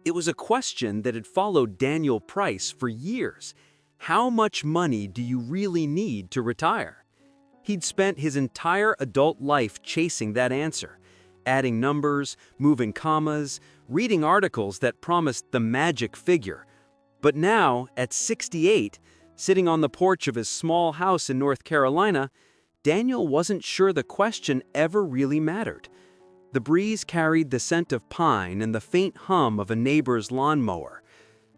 It was a question that had followed Daniel Price for years. How much money do you really need to retire? He'd spent his entire adult life chasing that answer, adding numbers, moving commas, reading articles that promised the magic figure. But now, at 68, sitting on the porch of his small house in North Carolina, Daniel wasn't sure the question ever really mattered. The breeze carried the scent of pine and the faint hum of a neighbor's lawnmower.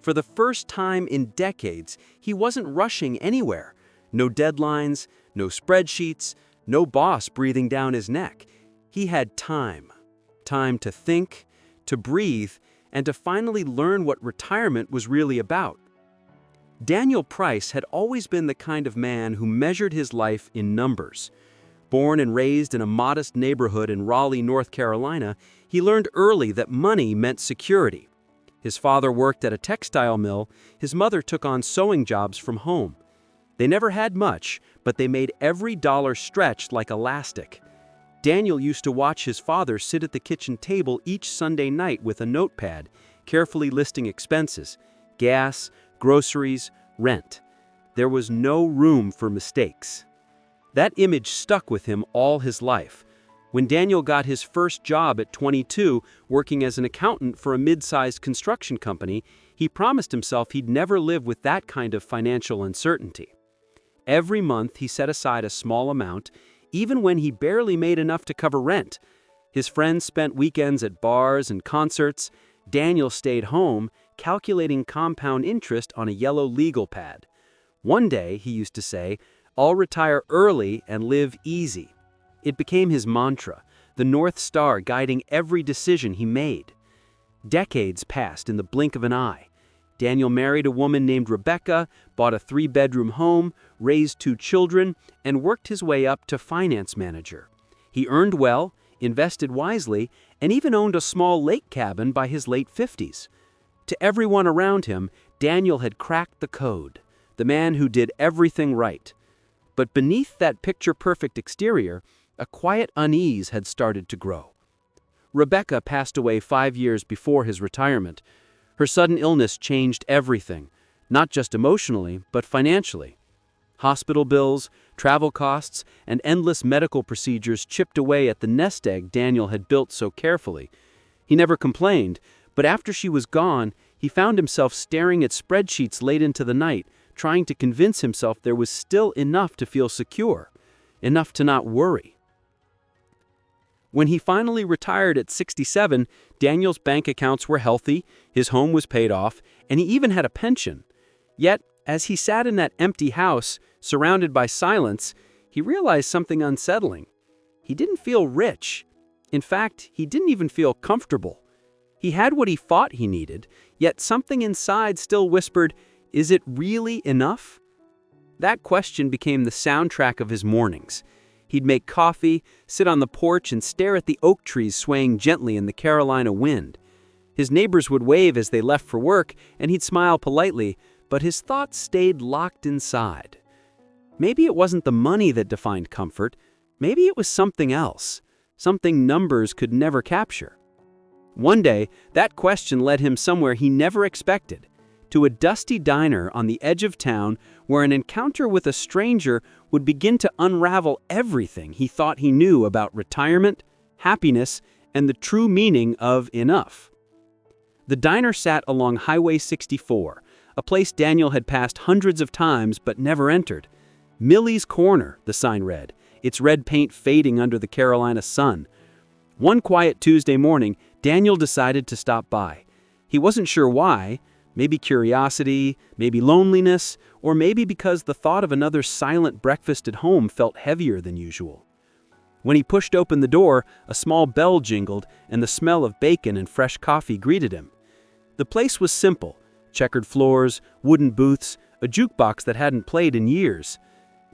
For the first time in decades, he wasn't rushing anywhere. No deadlines, no spreadsheets, no boss breathing down his neck. He had time. Time to think, to breathe, and to finally learn what retirement was really about. Daniel Price had always been the kind of man who measured his life in numbers. Born and raised in a modest neighborhood in Raleigh, North Carolina, he learned early that money meant security. His father worked at a textile mill, his mother took on sewing jobs from home. They never had much, but they made every dollar stretch like elastic. Daniel used to watch his father sit at the kitchen table each Sunday night with a notepad, carefully listing expenses: gas, groceries, rent. There was no room for mistakes. That image stuck with him all his life. When Daniel got his first job at 22, working as an accountant for a mid-sized construction company, he promised himself he'd never live with that kind of financial uncertainty. Every month, he set aside a small amount, even when he barely made enough to cover rent. His friends spent weekends at bars and concerts. Daniel stayed home, calculating compound interest on a yellow legal pad. One day, he used to say, "I'll retire early and live easy." It became his mantra, the North Star guiding every decision he made. Decades passed in the blink of an eye. Daniel married a woman named Rebecca, bought a 3-bedroom home, raised 2 children, and worked his way up to finance manager. He earned well, invested wisely, and even owned a small lake cabin by his late 50s. To everyone around him, Daniel had cracked the code, the man who did everything right. But beneath that picture-perfect exterior, a quiet unease had started to grow. Rebecca passed away 5 years before his retirement. Her sudden illness changed everything, not just emotionally, but financially. Hospital bills, travel costs, and endless medical procedures chipped away at the nest egg Daniel had built so carefully. He never complained, but after she was gone, he found himself staring at spreadsheets late into the night, trying to convince himself there was still enough to feel secure, enough to not worry. When he finally retired at 67, Daniel's bank accounts were healthy, his home was paid off, and he even had a pension. Yet, as he sat in that empty house, surrounded by silence, he realized something unsettling. He didn't feel rich. In fact, he didn't even feel comfortable. He had what he thought he needed, yet something inside still whispered, "Is it really enough?" That question became the soundtrack of his mornings. He'd make coffee, sit on the porch, and stare at the oak trees swaying gently in the Carolina wind. His neighbors would wave as they left for work, and he'd smile politely, but his thoughts stayed locked inside. Maybe it wasn't the money that defined comfort. Maybe it was something else, something numbers could never capture. One day, that question led him somewhere he never expected, to a dusty diner on the edge of town where an encounter with a stranger would begin to unravel everything he thought he knew about retirement, happiness, and the true meaning of enough. The diner sat along Highway 64, a place Daniel had passed hundreds of times but never entered. Millie's Corner, the sign read, its red paint fading under the Carolina sun. One quiet Tuesday morning, Daniel decided to stop by. He wasn't sure why. Maybe curiosity, maybe loneliness, or maybe because the thought of another silent breakfast at home felt heavier than usual. When he pushed open the door, a small bell jingled and the smell of bacon and fresh coffee greeted him. The place was simple: checkered floors, wooden booths, a jukebox that hadn't played in years.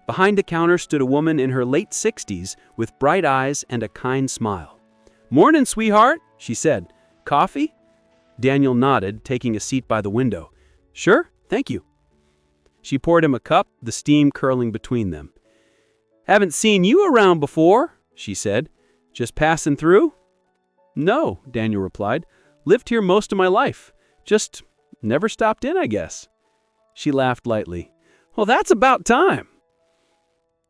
Behind the counter stood a woman in her late 60s with bright eyes and a kind smile. "Morning, sweetheart," she said. "Coffee?" Daniel nodded, taking a seat by the window. "Sure, thank you." She poured him a cup, the steam curling between them. "Haven't seen you around before," she said. "Just passing through?" "No," Daniel replied. "Lived here most of my life. Just never stopped in, I guess." She laughed lightly. "Well, that's about time."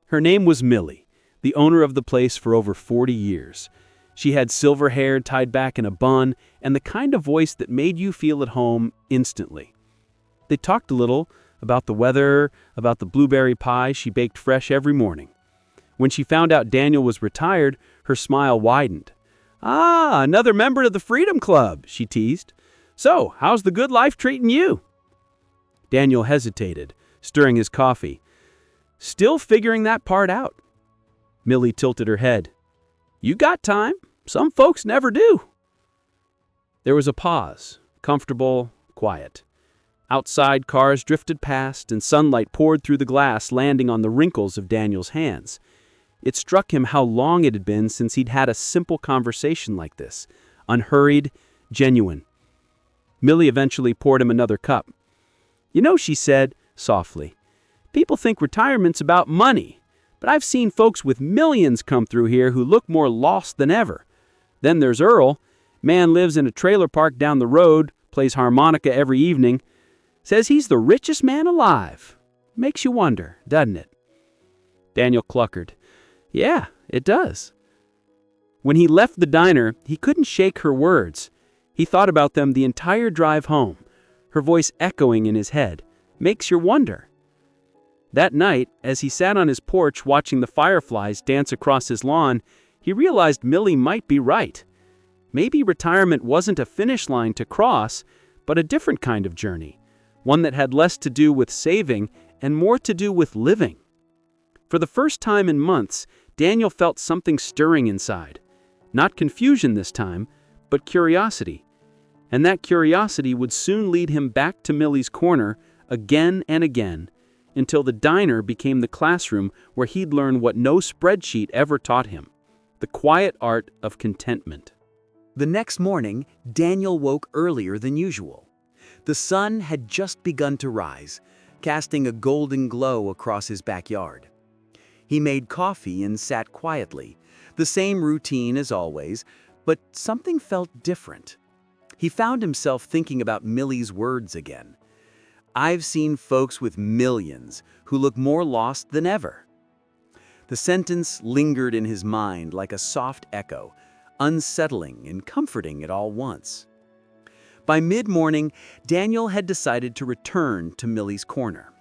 Her name was Millie, the owner of the place for over 40 years. She had silver hair tied back in a bun and the kind of voice that made you feel at home instantly. They talked a little about the weather, about the blueberry pie she baked fresh every morning. When she found out Daniel was retired, her smile widened. "Ah, another member of the Freedom Club," she teased. "So, how's the good life treating you?" Daniel hesitated, stirring his coffee. "Still figuring that part out." Millie tilted her head. "You got time. Some folks never do." There was a pause, comfortable, quiet. Outside, cars drifted past, and sunlight poured through the glass, landing on the wrinkles of Daniel's hands. It struck him how long it had been since he'd had a simple conversation like this, unhurried, genuine. Millie eventually poured him another cup. "You know," she said, softly, "people think retirement's about money, but I've seen folks with millions come through here who look more lost than ever. Then there's Earl. Man lives in a trailer park down the road, plays harmonica every evening. Says he's the richest man alive. Makes you wonder, doesn't it?" Daniel cluckered. "Yeah, it does." When he left the diner, he couldn't shake her words. He thought about them the entire drive home, her voice echoing in his head. Makes you wonder. That night, as he sat on his porch watching the fireflies dance across his lawn, he realized Millie might be right. Maybe retirement wasn't a finish line to cross, but a different kind of journey, one that had less to do with saving and more to do with living. For the first time in months, Daniel felt something stirring inside. Not confusion this time, but curiosity. And that curiosity would soon lead him back to Millie's corner again and again, until the diner became the classroom where he'd learn what no spreadsheet ever taught him: the quiet art of contentment. The next morning, Daniel woke earlier than usual. The sun had just begun to rise, casting a golden glow across his backyard. He made coffee and sat quietly, the same routine as always, but something felt different. He found himself thinking about Millie's words again. "I've seen folks with millions who look more lost than ever." The sentence lingered in his mind like a soft echo, unsettling and comforting at all once. By mid-morning, Daniel had decided to return to Millie's corner.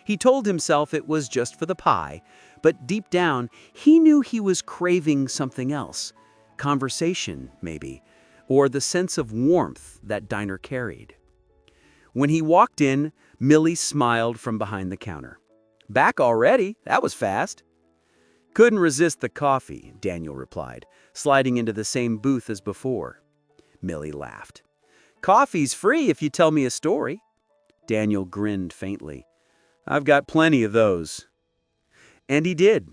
He told himself it was just for the pie, but deep down, he knew he was craving something else. Conversation, maybe, or the sense of warmth that diner carried. When he walked in, Millie smiled from behind the counter. "Back already? That was fast." "Couldn't resist the coffee," Daniel replied, sliding into the same booth as before. Millie laughed. "Coffee's free if you tell me a story." Daniel grinned faintly. "I've got plenty of those." And he did.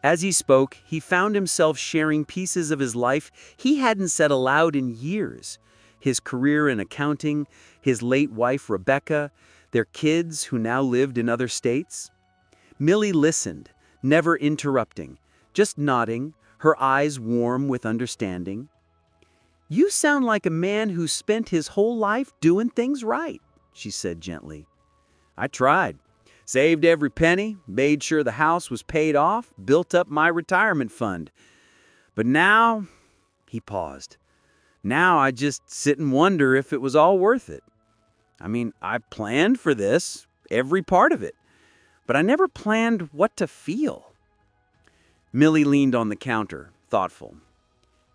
As he spoke, he found himself sharing pieces of his life he hadn't said aloud in years. His career in accounting, his late wife Rebecca, their kids who now lived in other states. Millie listened, never interrupting, just nodding, her eyes warm with understanding. "You sound like a man who spent his whole life doing things right," she said gently. "I tried. Saved every penny, made sure the house was paid off, built up my retirement fund. But now," he paused, "now I just sit and wonder if it was all worth it. I mean, I planned for this, every part of it, but I never planned what to feel." Millie leaned on the counter, thoughtful.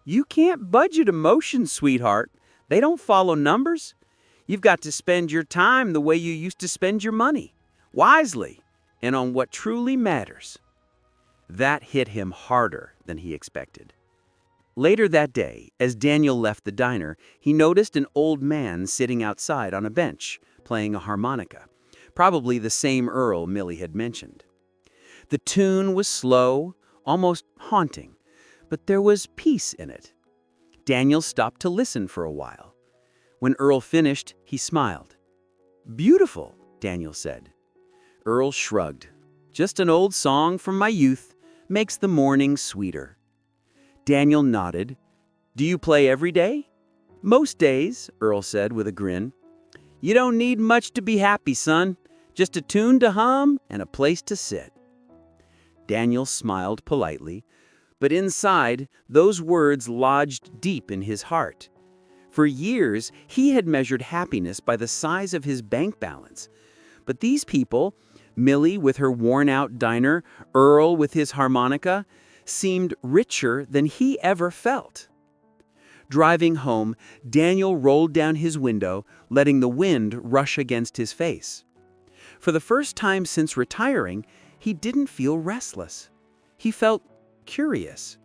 "You can't budget emotions, sweetheart. They don't follow numbers. You've got to spend your time the way you used to spend your money. Wisely, and on what truly matters." That hit him harder than he expected. Later that day, as Daniel left the diner, he noticed an old man sitting outside on a bench, playing a harmonica, probably the same Earl Millie had mentioned. The tune was slow, almost haunting, but there was peace in it. Daniel stopped to listen for a while. When Earl finished, he smiled. "Beautiful," Daniel said. Earl shrugged. "Just an old song from my youth, makes the morning sweeter." Daniel nodded. "Do you play every day?" "Most days," Earl said with a grin. "You don't need much to be happy, son. Just a tune to hum and a place to sit." Daniel smiled politely, but inside, those words lodged deep in his heart. For years, he had measured happiness by the size of his bank balance. But these people, Millie with her worn-out diner, Earl with his harmonica, seemed richer than he ever felt. Driving home, Daniel rolled down his window, letting the wind rush against his face. For the first time since retiring, he didn't feel restless. He felt curious.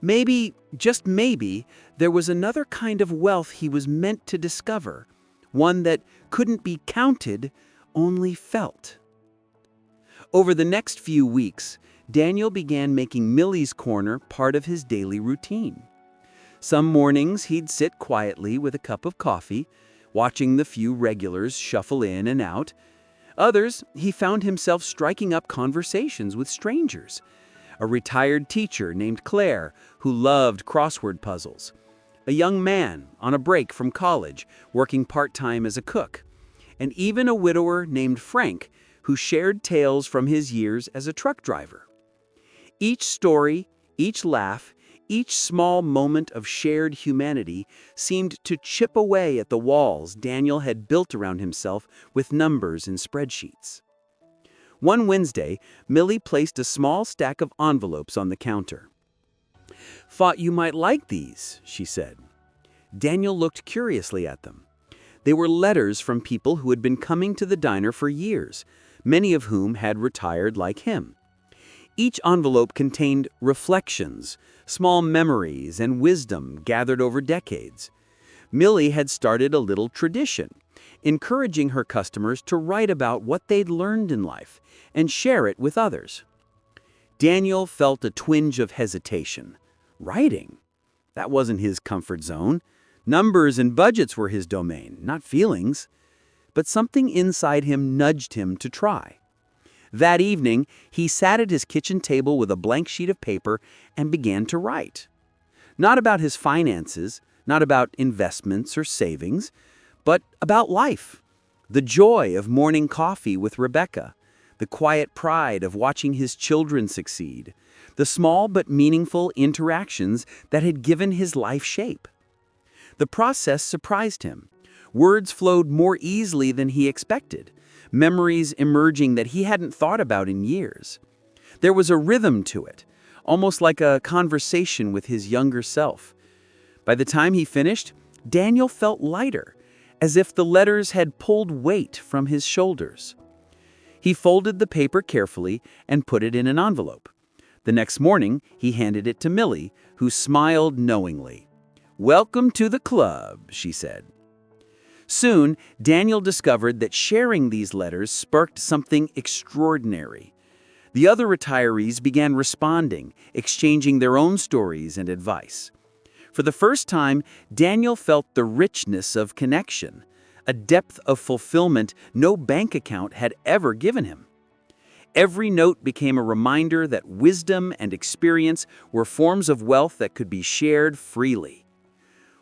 Maybe, just maybe, there was another kind of wealth he was meant to discover, one that couldn't be counted, only felt. Over the next few weeks, Daniel began making Millie's Corner part of his daily routine. Some mornings he'd sit quietly with a cup of coffee, watching the few regulars shuffle in and out. Others, he found himself striking up conversations with strangers. A retired teacher named Claire, who loved crossword puzzles. A young man on a break from college, working part-time as a cook. And even a widower named Frank, who shared tales from his years as a truck driver. Each story, each laugh, each small moment of shared humanity seemed to chip away at the walls Daniel had built around himself with numbers and spreadsheets. One Wednesday, Millie placed a small stack of envelopes on the counter. "Thought you might like these," she said. Daniel looked curiously at them. They were letters from people who had been coming to the diner for years, many of whom had retired like him. Each envelope contained reflections, small memories, and wisdom gathered over decades. Millie had started a little tradition, encouraging her customers to write about what they'd learned in life and share it with others. Daniel felt a twinge of hesitation. Writing? That wasn't his comfort zone. Numbers and budgets were his domain, not feelings. But something inside him nudged him to try. That evening, he sat at his kitchen table with a blank sheet of paper and began to write. Not about his finances, not about investments or savings, but about life. The joy of morning coffee with Rebecca, the quiet pride of watching his children succeed, the small but meaningful interactions that had given his life shape. The process surprised him. Words flowed more easily than he expected, memories emerging that he hadn't thought about in years. There was a rhythm to it, almost like a conversation with his younger self. By the time he finished, Daniel felt lighter, as if the letters had pulled weight from his shoulders. He folded the paper carefully and put it in an envelope. The next morning, he handed it to Millie, who smiled knowingly. "Welcome to the club," she said. Soon, Daniel discovered that sharing these letters sparked something extraordinary. The other retirees began responding, exchanging their own stories and advice. For the first time, Daniel felt the richness of connection, a depth of fulfillment no bank account had ever given him. Every note became a reminder that wisdom and experience were forms of wealth that could be shared freely.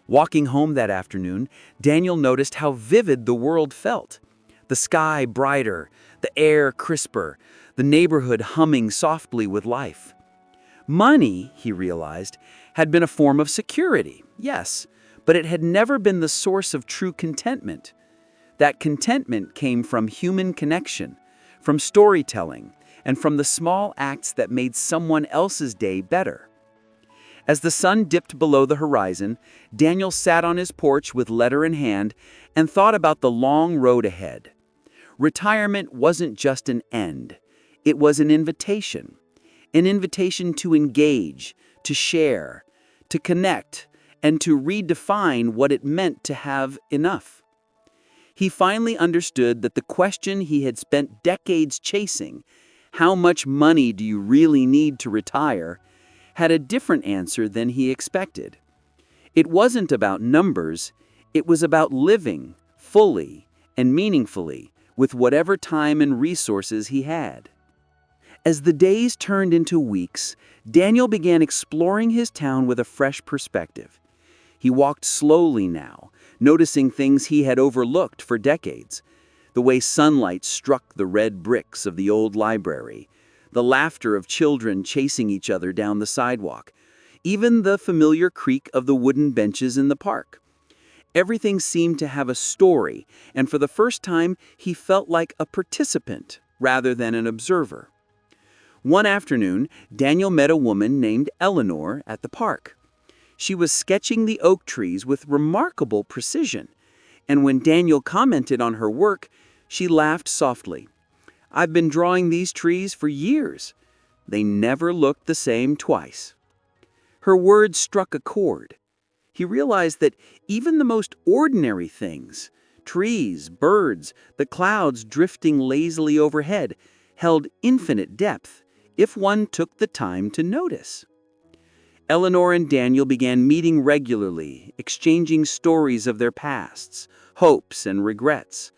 Walking home that afternoon, Daniel noticed how vivid the world felt. The sky brighter, the air crisper, the neighborhood humming softly with life. Money, he realized, had been a form of security, yes, but it had never been the source of true contentment. That contentment came from human connection, from storytelling, and from the small acts that made someone else's day better. As the sun dipped below the horizon, Daniel sat on his porch with letter in hand and thought about the long road ahead. Retirement wasn't just an end. It was an invitation to engage, to share, to connect, and to redefine what it meant to have enough. He finally understood that the question he had spent decades chasing, how much money do you really need to retire, had a different answer than he expected. It wasn't about numbers, it was about living fully and meaningfully with whatever time and resources he had. As the days turned into weeks, Daniel began exploring his town with a fresh perspective. He walked slowly now, noticing things he had overlooked for decades. The way sunlight struck the red bricks of the old library, the laughter of children chasing each other down the sidewalk, even the familiar creak of the wooden benches in the park. Everything seemed to have a story, and for the first time he felt like a participant rather than an observer. One afternoon, Daniel met a woman named Eleanor at the park. She was sketching the oak trees with remarkable precision, and when Daniel commented on her work, she laughed softly. "I've been drawing these trees for years. They never looked the same twice." Her words struck a chord. He realized that even the most ordinary things, trees, birds, the clouds drifting lazily overhead, held infinite depth if one took the time to notice. Eleanor and Daniel began meeting regularly, exchanging stories of their pasts, hopes, and regrets.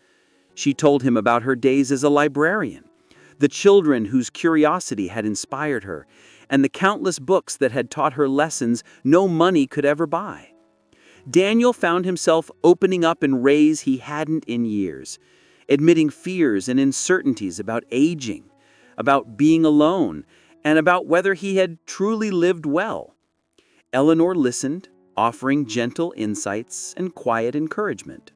She told him about her days as a librarian, the children whose curiosity had inspired her, and the countless books that had taught her lessons no money could ever buy. Daniel found himself opening up in ways he hadn't in years, admitting fears and uncertainties about aging, about being alone, and about whether he had truly lived well. Eleanor listened, offering gentle insights and quiet encouragement.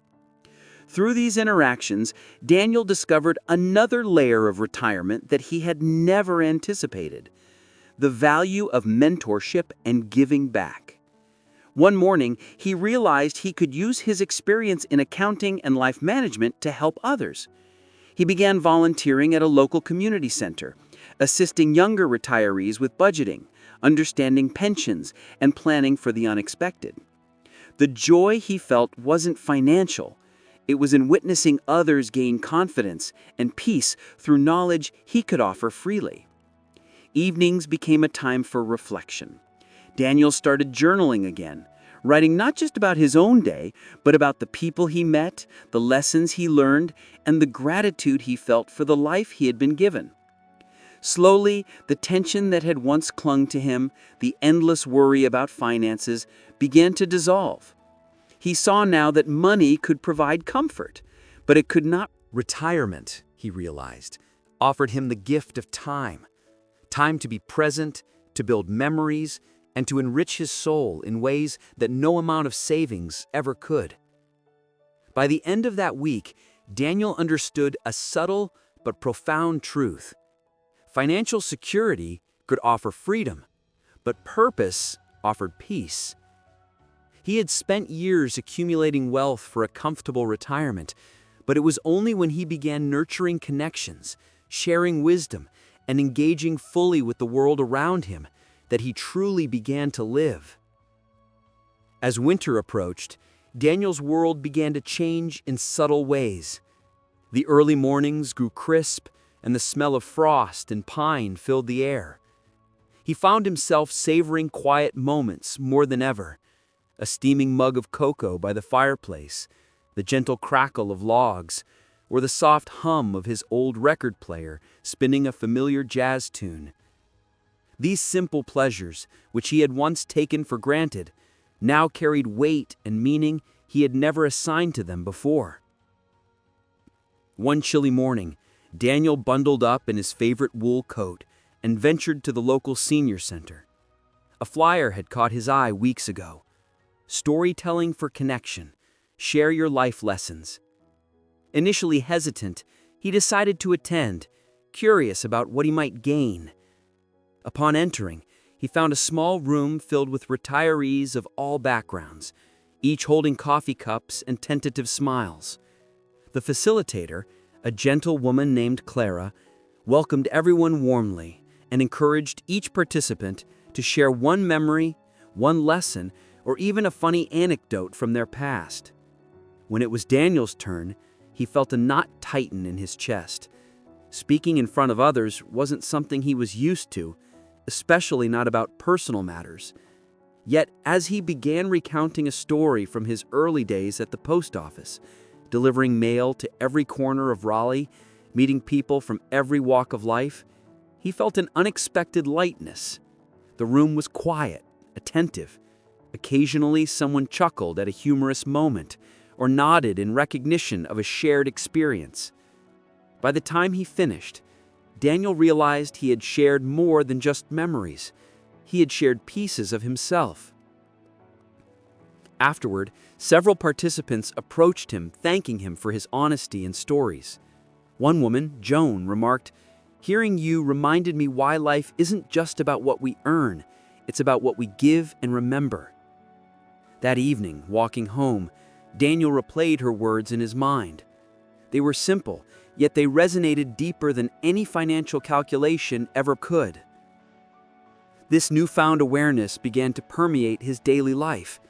Through these interactions, Daniel discovered another layer of retirement that he had never anticipated: the value of mentorship and giving back. One morning, he realized he could use his experience in accounting and life management to help others. He began volunteering at a local community center, assisting younger retirees with budgeting, understanding pensions, and planning for the unexpected. The joy he felt wasn't financial. It was in witnessing others gain confidence and peace through knowledge he could offer freely. Evenings became a time for reflection. Daniel started journaling again, writing not just about his own day, but about the people he met, the lessons he learned, and the gratitude he felt for the life he had been given. Slowly, the tension that had once clung to him, the endless worry about finances, began to dissolve. He saw now that money could provide comfort, but it could not. Retirement, he realized, offered him the gift of time. Time to be present, to build memories, and to enrich his soul in ways that no amount of savings ever could. By the end of that week, Daniel understood a subtle but profound truth. Financial security could offer freedom, but purpose offered peace. He had spent years accumulating wealth for a comfortable retirement, but it was only when he began nurturing connections, sharing wisdom, and engaging fully with the world around him that he truly began to live. As winter approached, Daniel's world began to change in subtle ways. The early mornings grew crisp, and the smell of frost and pine filled the air. He found himself savoring quiet moments more than ever: a steaming mug of cocoa by the fireplace, the gentle crackle of logs, or the soft hum of his old record player spinning a familiar jazz tune. These simple pleasures, which he had once taken for granted, now carried weight and meaning he had never assigned to them before. One chilly morning, Daniel bundled up in his favorite wool coat and ventured to the local senior center. A flyer had caught his eye weeks ago: storytelling for connection, share your life lessons. Initially hesitant, he decided to attend, curious about what he might gain. Upon entering, he found a small room filled with retirees of all backgrounds, each holding coffee cups and tentative smiles. The facilitator, a gentle woman named Clara, welcomed everyone warmly and encouraged each participant to share one memory, one lesson, or even a funny anecdote from their past. When it was Daniel's turn, he felt a knot tighten in his chest. Speaking in front of others wasn't something he was used to, especially not about personal matters. Yet, as he began recounting a story from his early days at the post office, delivering mail to every corner of Raleigh, meeting people from every walk of life, he felt an unexpected lightness. The room was quiet, attentive, Occasionally, someone chuckled at a humorous moment or nodded in recognition of a shared experience. By the time he finished, Daniel realized he had shared more than just memories. He had shared pieces of himself. Afterward, several participants approached him, thanking him for his honesty and stories. One woman, Joan, remarked, "Hearing you reminded me why life isn't just about what we earn, it's about what we give and remember." That evening, walking home, Daniel replayed her words in his mind. They were simple, yet they resonated deeper than any financial calculation ever could. This newfound awareness began to permeate his daily life.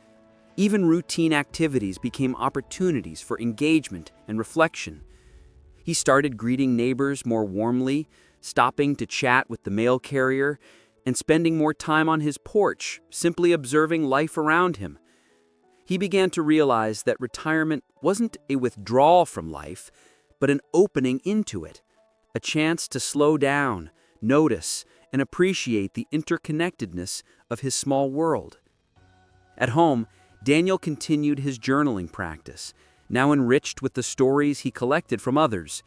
Even routine activities became opportunities for engagement and reflection. He started greeting neighbors more warmly, stopping to chat with the mail carrier, and spending more time on his porch, simply observing life around him. He began to realize that retirement wasn't a withdrawal from life, but an opening into it, a chance to slow down, notice, and appreciate the interconnectedness of his small world. At home, Daniel continued his journaling practice, now enriched with the stories he collected from others.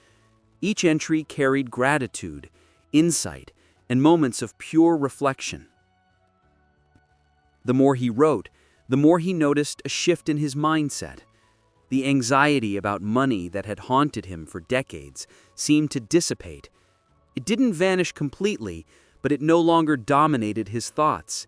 Each entry carried gratitude, insight, and moments of pure reflection. The more he wrote, the more he noticed a shift in his mindset. The anxiety about money that had haunted him for decades seemed to dissipate. It didn't vanish completely, but it no longer dominated his thoughts.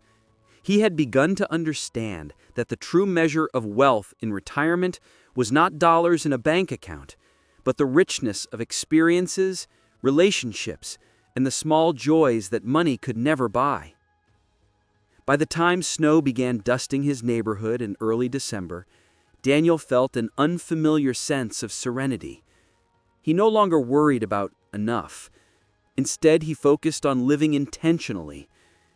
He had begun to understand that the true measure of wealth in retirement was not dollars in a bank account, but the richness of experiences, relationships, and the small joys that money could never buy. By the time snow began dusting his neighborhood in early December, Daniel felt an unfamiliar sense of serenity. He no longer worried about enough. Instead, he focused on living intentionally,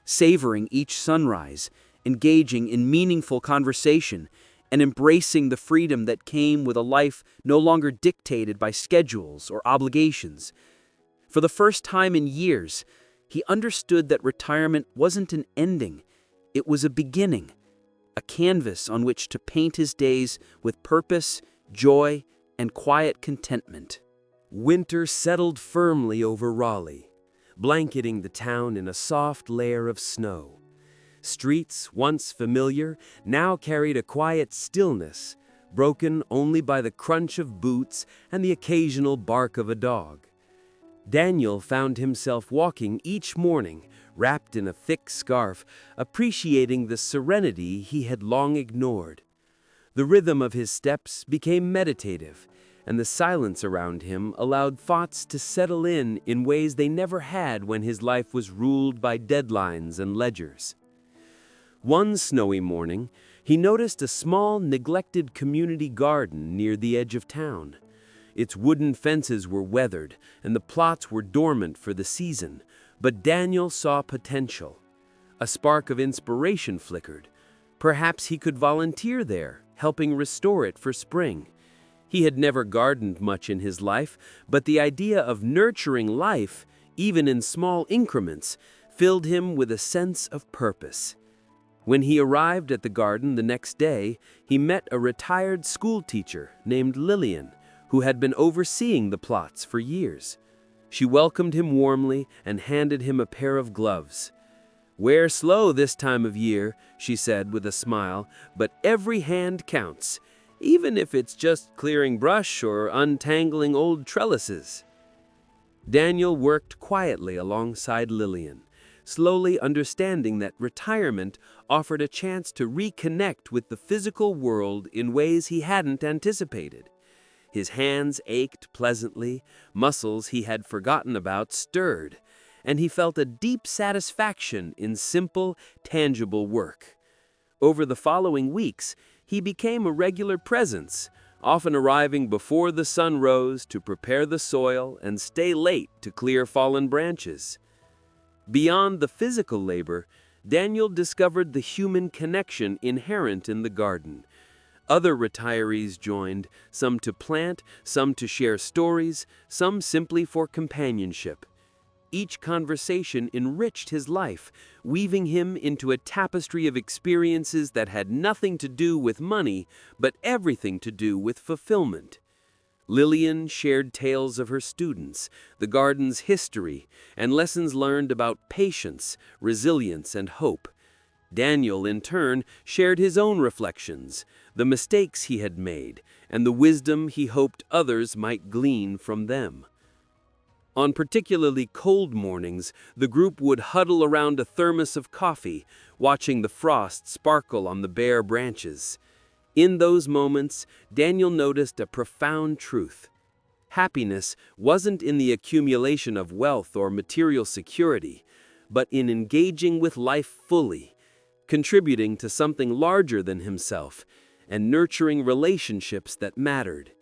savoring each sunrise, engaging in meaningful conversation, and embracing the freedom that came with a life no longer dictated by schedules or obligations. For the first time in years, he understood that retirement wasn't an ending, it was a beginning, a canvas on which to paint his days with purpose, joy, and quiet contentment. Winter settled firmly over Raleigh, blanketing the town in a soft layer of snow. Streets, once familiar, now carried a quiet stillness, broken only by the crunch of boots and the occasional bark of a dog. Daniel found himself walking each morning, wrapped in a thick scarf, appreciating the serenity he had long ignored. The rhythm of his steps became meditative, and the silence around him allowed thoughts to settle in ways they never had when his life was ruled by deadlines and ledgers. One snowy morning, he noticed a small, neglected community garden near the edge of town. Its wooden fences were weathered, and the plots were dormant for the season, but Daniel saw potential. A spark of inspiration flickered. Perhaps he could volunteer there, helping restore it for spring. He had never gardened much in his life, but the idea of nurturing life, even in small increments, filled him with a sense of purpose. When he arrived at the garden the next day, he met a retired schoolteacher named Lillian, who had been overseeing the plots for years. She welcomed him warmly and handed him a pair of gloves. "Wear slow this time of year," she said with a smile, "but every hand counts, even if it's just clearing brush or untangling old trellises." Daniel worked quietly alongside Lillian, slowly understanding that retirement offered a chance to reconnect with the physical world in ways he hadn't anticipated. His hands ached pleasantly, muscles he had forgotten about stirred, and he felt a deep satisfaction in simple, tangible work. Over the following weeks, he became a regular presence, often arriving before the sun rose to prepare the soil and stay late to clear fallen branches. Beyond the physical labor, Daniel discovered the human connection inherent in the garden. Other retirees joined, some to plant, some to share stories, some simply for companionship. each conversation enriched his life, weaving him into a tapestry of experiences that had nothing to do with money, but everything to do with fulfillment. Lillian shared tales of her students, the garden's history, and lessons learned about patience, resilience, and hope. Daniel, in turn, shared his own reflections, the mistakes he had made, and the wisdom he hoped others might glean from them. On particularly cold mornings, the group would huddle around a thermos of coffee, watching the frost sparkle on the bare branches. In those moments, Daniel noticed a profound truth. Happiness wasn't in the accumulation of wealth or material security, but in engaging with life fully, contributing to something larger than himself, and nurturing relationships that mattered.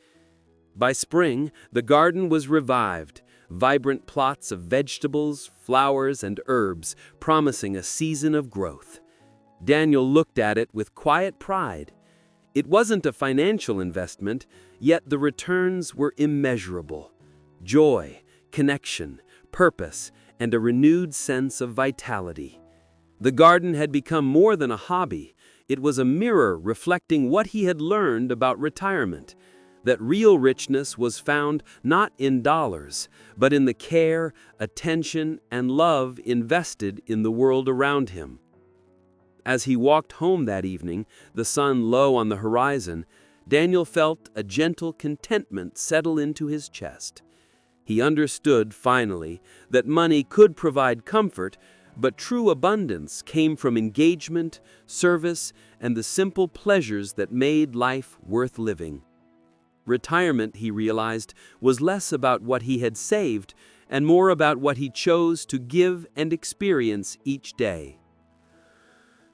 By spring, the garden was revived, vibrant plots of vegetables, flowers, and herbs promising a season of growth. Daniel looked at it with quiet pride. It wasn't a financial investment, yet the returns were immeasurable. Joy, connection, purpose, and a renewed sense of vitality. The garden had become more than a hobby. It was a mirror reflecting what he had learned about retirement, that real richness was found not in dollars, but in the care, attention, and love invested in the world around him. As he walked home that evening, the sun low on the horizon, Daniel felt a gentle contentment settle into his chest. He understood, finally, that money could provide comfort, but true abundance came from engagement, service, and the simple pleasures that made life worth living. Retirement, he realized, was less about what he had saved and more about what he chose to give and experience each day.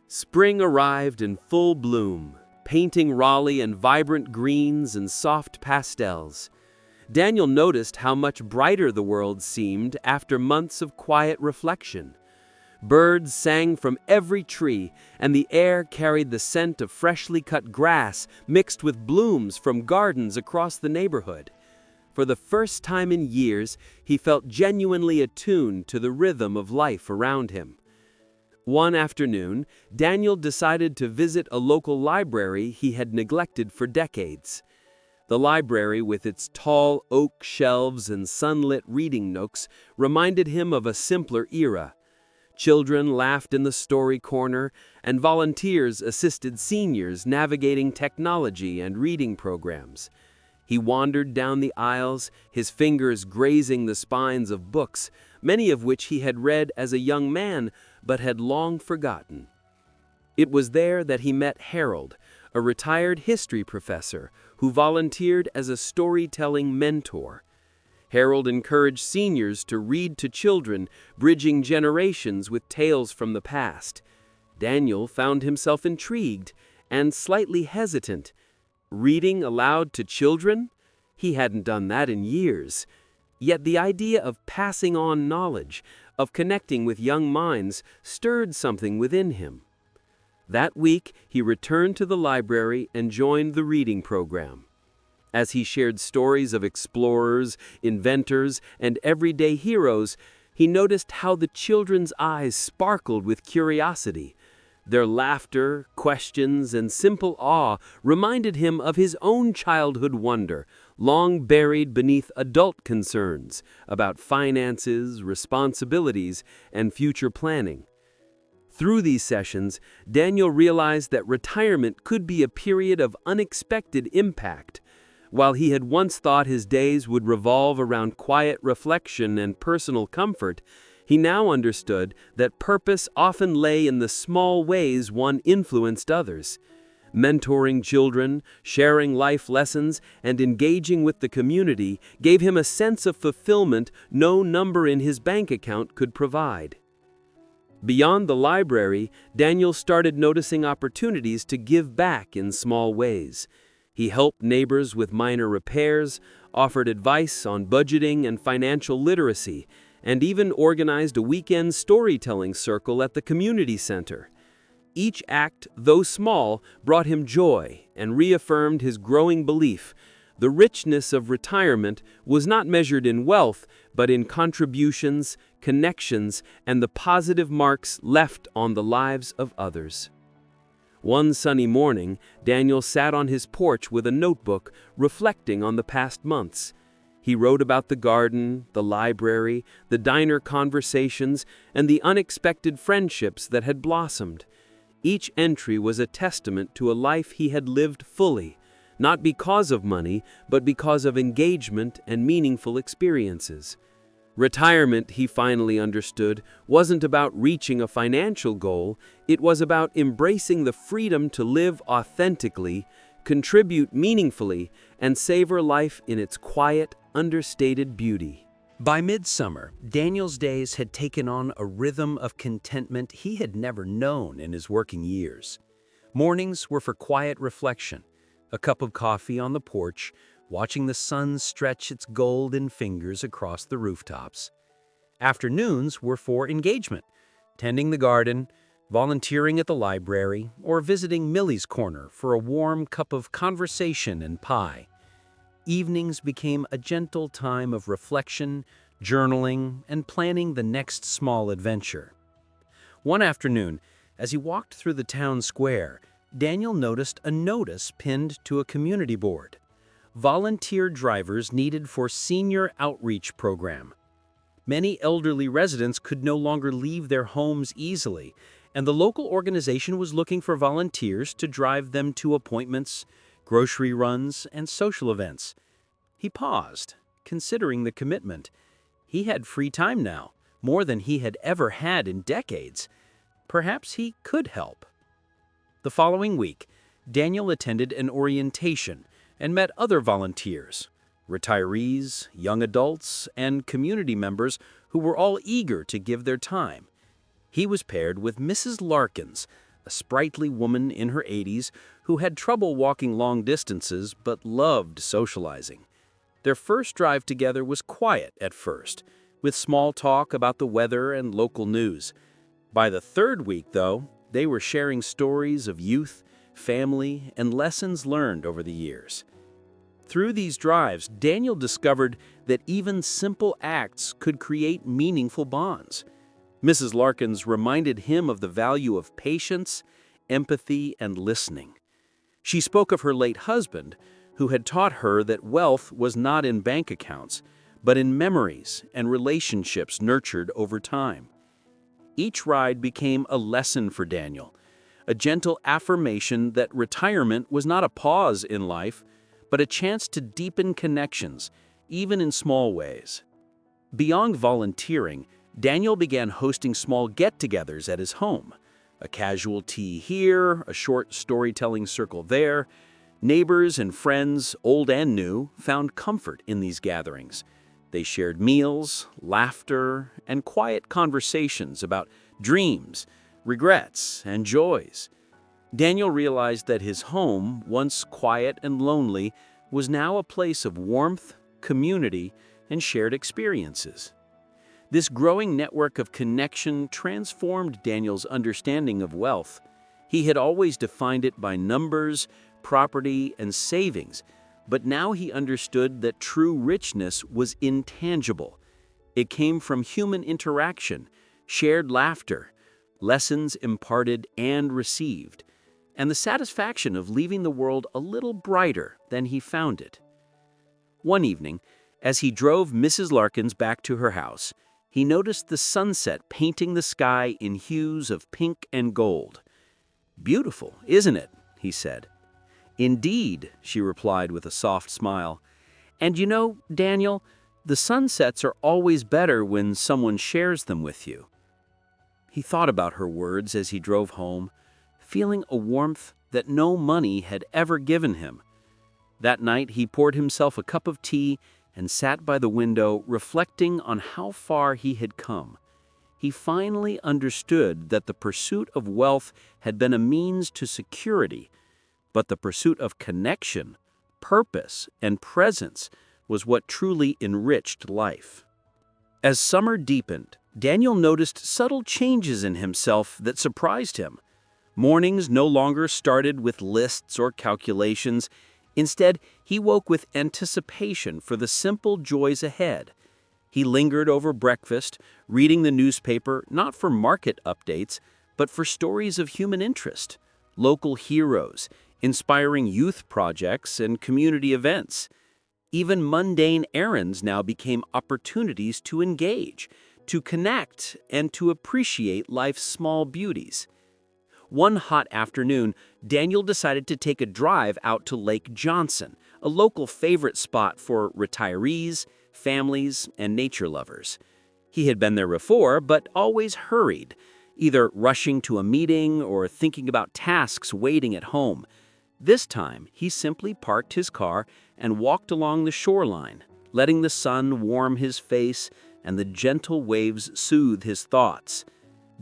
Spring arrived in full bloom, painting Raleigh in vibrant greens and soft pastels. Daniel noticed how much brighter the world seemed after months of quiet reflection. Birds sang from every tree, and the air carried the scent of freshly cut grass mixed with blooms from gardens across the neighborhood. For the first time in years, he felt genuinely attuned to the rhythm of life around him. One afternoon, Daniel decided to visit a local library he had neglected for decades. The library, with its tall oak shelves and sunlit reading nooks, reminded him of a simpler era. Children laughed in the story corner, and volunteers assisted seniors navigating technology and reading programs. He wandered down the aisles, his fingers grazing the spines of books, many of which he had read as a young man but had long forgotten. It was there that he met Harold, a retired history professor who volunteered as a storytelling mentor. Harold encouraged seniors to read to children, bridging generations with tales from the past. Daniel found himself intrigued and slightly hesitant. Reading aloud to children? He hadn't done that in years. Yet the idea of passing on knowledge, of connecting with young minds, stirred something within him. That week, he returned to the library and joined the reading program. As he shared stories of explorers, inventors, and everyday heroes, he noticed how the children's eyes sparkled with curiosity. Their laughter, questions, and simple awe reminded him of his own childhood wonder, long buried beneath adult concerns about finances, responsibilities, and future planning. Through these sessions, Daniel realized that retirement could be a period of unexpected impact. While he had once thought his days would revolve around quiet reflection and personal comfort, he now understood that purpose often lay in the small ways one influenced others. Mentoring children, sharing life lessons, and engaging with the community gave him a sense of fulfillment no number in his bank account could provide. Beyond the library, Daniel started noticing opportunities to give back in small ways. He helped neighbors with minor repairs, offered advice on budgeting and financial literacy, and even organized a weekend storytelling circle at the community center. Each act, though small, brought him joy and reaffirmed his growing belief. The richness of retirement was not measured in wealth, but in contributions, connections, and the positive marks left on the lives of others. One sunny morning, Daniel sat on his porch with a notebook, reflecting on the past months. He wrote about the garden, the library, the diner conversations, and the unexpected friendships that had blossomed. Each entry was a testament to a life he had lived fully, not because of money, but because of engagement and meaningful experiences. Retirement, he finally understood, wasn't about reaching a financial goal, it was about embracing the freedom to live authentically, contribute meaningfully, and savor life in its quiet, understated beauty. By midsummer, Daniel's days had taken on a rhythm of contentment he had never known in his working years. Mornings were for quiet reflection, a cup of coffee on the porch, watching the sun stretch its golden fingers across the rooftops. Afternoons were for engagement, tending the garden, volunteering at the library, or visiting Millie's Corner for a warm cup of conversation and pie. Evenings became a gentle time of reflection, journaling, and planning the next small adventure. One afternoon, as he walked through the town square, Daniel noticed a notice pinned to a community board. Volunteer drivers needed for senior outreach program. Many elderly residents could no longer leave their homes easily, and the local organization was looking for volunteers to drive them to appointments, grocery runs, and social events. He paused, considering the commitment. He had free time now, more than he had ever had in decades. Perhaps he could help. The following week, Daniel attended an orientation and met other volunteers, retirees, young adults, and community members who were all eager to give their time. He was paired with Mrs. Larkins, a sprightly woman in her 80s who had trouble walking long distances but loved socializing. Their first drive together was quiet at first, with small talk about the weather and local news. By the third week, though, they were sharing stories of youth, family, and lessons learned over the years. Through these drives, Daniel discovered that even simple acts could create meaningful bonds. Mrs. Larkins reminded him of the value of patience, empathy, and listening. She spoke of her late husband, who had taught her that wealth was not in bank accounts, but in memories and relationships nurtured over time. Each ride became a lesson for Daniel, a gentle affirmation that retirement was not a pause in life, but a chance to deepen connections, even in small ways. Beyond volunteering, Daniel began hosting small get-togethers at his home. A casual tea here, a short storytelling circle there. Neighbors and friends, old and new, found comfort in these gatherings. They shared meals, laughter, and quiet conversations about dreams, regrets, and joys. Daniel realized that his home, once quiet and lonely, was now a place of warmth, community, and shared experiences. This growing network of connection transformed Daniel's understanding of wealth. He had always defined it by numbers, property, and savings, but now he understood that true richness was intangible. It came from human interaction, shared laughter, lessons imparted and received, and the satisfaction of leaving the world a little brighter than he found it. One evening, as he drove Mrs. Larkins back to her house, he noticed the sunset painting the sky in hues of pink and gold. "Beautiful, isn't it?" he said. "Indeed," she replied with a soft smile. "And you know, Daniel, the sunsets are always better when someone shares them with you." He thought about her words as he drove home, feeling a warmth that no money had ever given him. That night, he poured himself a cup of tea and sat by the window, reflecting on how far he had come. He finally understood that the pursuit of wealth had been a means to security, but the pursuit of connection, purpose, and presence was what truly enriched life. As summer deepened, Daniel noticed subtle changes in himself that surprised him. Mornings no longer started with lists or calculations. Instead, he woke with anticipation for the simple joys ahead. He lingered over breakfast, reading the newspaper not for market updates, but for stories of human interest, local heroes, inspiring youth projects, and community events. Even mundane errands now became opportunities to engage, to connect, and to appreciate life's small beauties. One hot afternoon, Daniel decided to take a drive out to Lake Johnson, a local favorite spot for retirees, families, and nature lovers. He had been there before, but always hurried, either rushing to a meeting or thinking about tasks waiting at home. This time, he simply parked his car and walked along the shoreline, letting the sun warm his face and the gentle waves soothe his thoughts.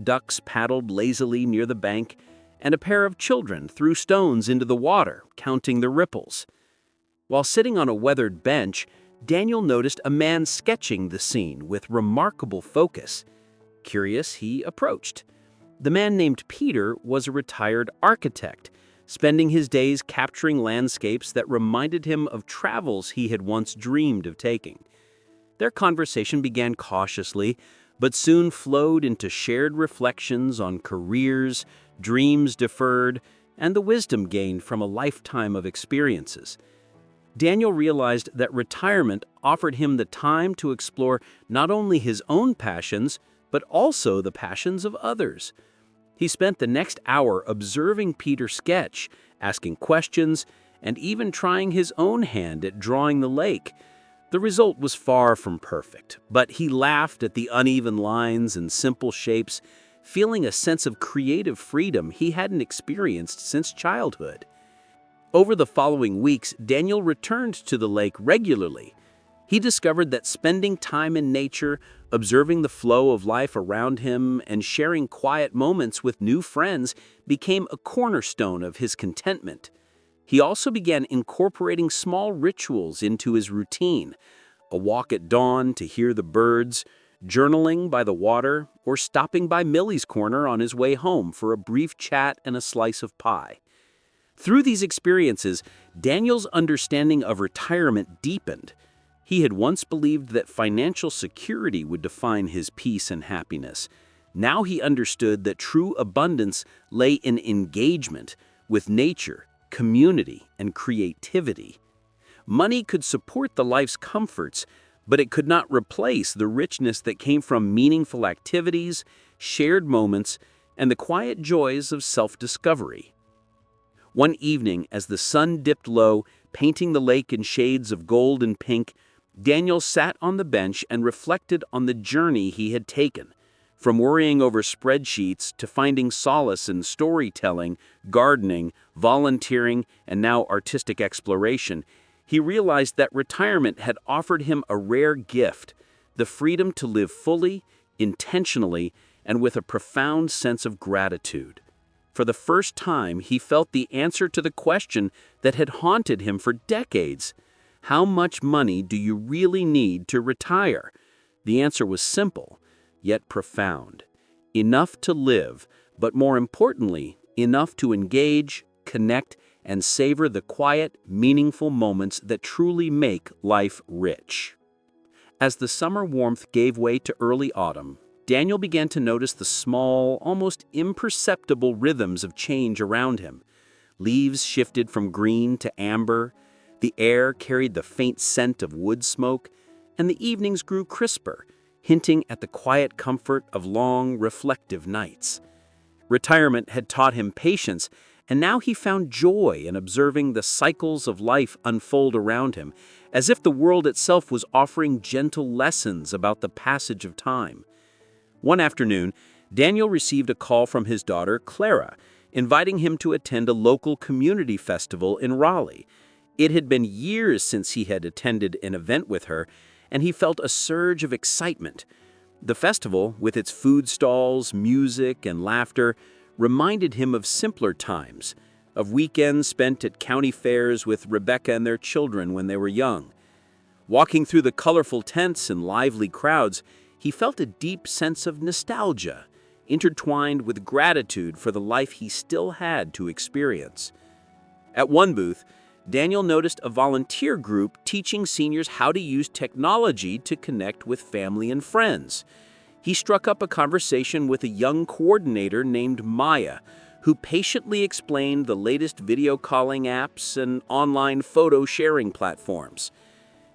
Ducks paddled lazily near the bank, and a pair of children threw stones into the water, counting the ripples. While sitting on a weathered bench, Daniel noticed a man sketching the scene with remarkable focus. Curious, he approached. The man named Peter was a retired architect, spending his days capturing landscapes that reminded him of travels he had once dreamed of taking. Their conversation began cautiously, but soon flowed into shared reflections on careers, dreams deferred, and the wisdom gained from a lifetime of experiences. Daniel realized that retirement offered him the time to explore not only his own passions, but also the passions of others. He spent the next hour observing Peter sketch, asking questions, and even trying his own hand at drawing the lake. The result was far from perfect, but he laughed at the uneven lines and simple shapes, feeling a sense of creative freedom he hadn't experienced since childhood. Over the following weeks, Daniel returned to the lake regularly. He discovered that spending time in nature, observing the flow of life around him, and sharing quiet moments with new friends became a cornerstone of his contentment. He also began incorporating small rituals into his routine: a walk at dawn to hear the birds, journaling by the water, or stopping by Millie's Corner on his way home for a brief chat and a slice of pie. Through these experiences, Daniel's understanding of retirement deepened. He had once believed that financial security would define his peace and happiness. Now he understood that true abundance lay in engagement with nature, community, and creativity. Money could support the life's comforts, but it could not replace the richness that came from meaningful activities, shared moments, and the quiet joys of self-discovery. One evening, as the sun dipped low, painting the lake in shades of gold and pink, Daniel sat on the bench and reflected on the journey he had taken. From worrying over spreadsheets to finding solace in storytelling, gardening, volunteering, and now artistic exploration, he realized that retirement had offered him a rare gift: the freedom to live fully, intentionally, and with a profound sense of gratitude. For the first time, he felt the answer to the question that had haunted him for decades: how much money do you really need to retire? The answer was simple, yet profound. Enough to live, but more importantly, enough to engage, connect, and savor the quiet, meaningful moments that truly make life rich. As the summer warmth gave way to early autumn, Daniel began to notice the small, almost imperceptible rhythms of change around him. Leaves shifted from green to amber, the air carried the faint scent of wood smoke, and the evenings grew crisper, hinting at the quiet comfort of long, reflective nights. Retirement had taught him patience, and now he found joy in observing the cycles of life unfold around him, as if the world itself was offering gentle lessons about the passage of time. One afternoon, Daniel received a call from his daughter, Clara, inviting him to attend a local community festival in Raleigh. It had been years since he had attended an event with her, and he felt a surge of excitement. The festival, with its food stalls, music, and laughter, reminded him of simpler times, of weekends spent at county fairs with Rebecca and their children when they were young. Walking through the colorful tents and lively crowds, he felt a deep sense of nostalgia, intertwined with gratitude for the life he still had to experience. At one booth, Daniel noticed a volunteer group teaching seniors how to use technology to connect with family and friends. He struck up a conversation with a young coordinator named Maya, who patiently explained the latest video calling apps and online photo sharing platforms.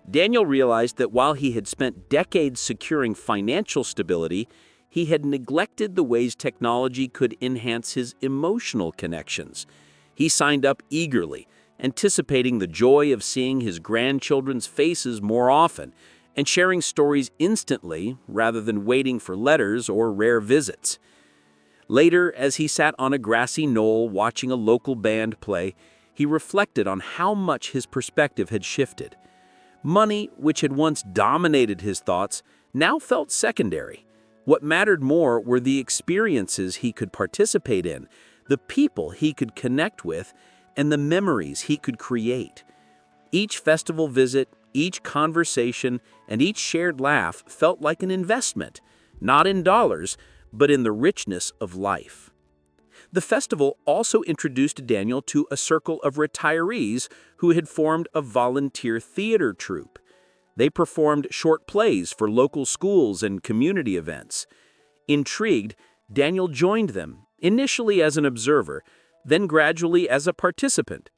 Daniel realized that while he had spent decades securing financial stability, he had neglected the ways technology could enhance his emotional connections. He signed up eagerly, anticipating the joy of seeing his grandchildren's faces more often and sharing stories instantly rather than waiting for letters or rare visits. Later, as he sat on a grassy knoll watching a local band play, he reflected on how much his perspective had shifted. Money, which had once dominated his thoughts, now felt secondary. What mattered more were the experiences he could participate in, the people he could connect with, and the memories he could create. Each festival visit, each conversation, and each shared laugh felt like an investment, not in dollars, but in the richness of life. The festival also introduced Daniel to a circle of retirees who had formed a volunteer theater troupe. They performed short plays for local schools and community events. Intrigued, Daniel joined them, initially as an observer, then gradually as a participant.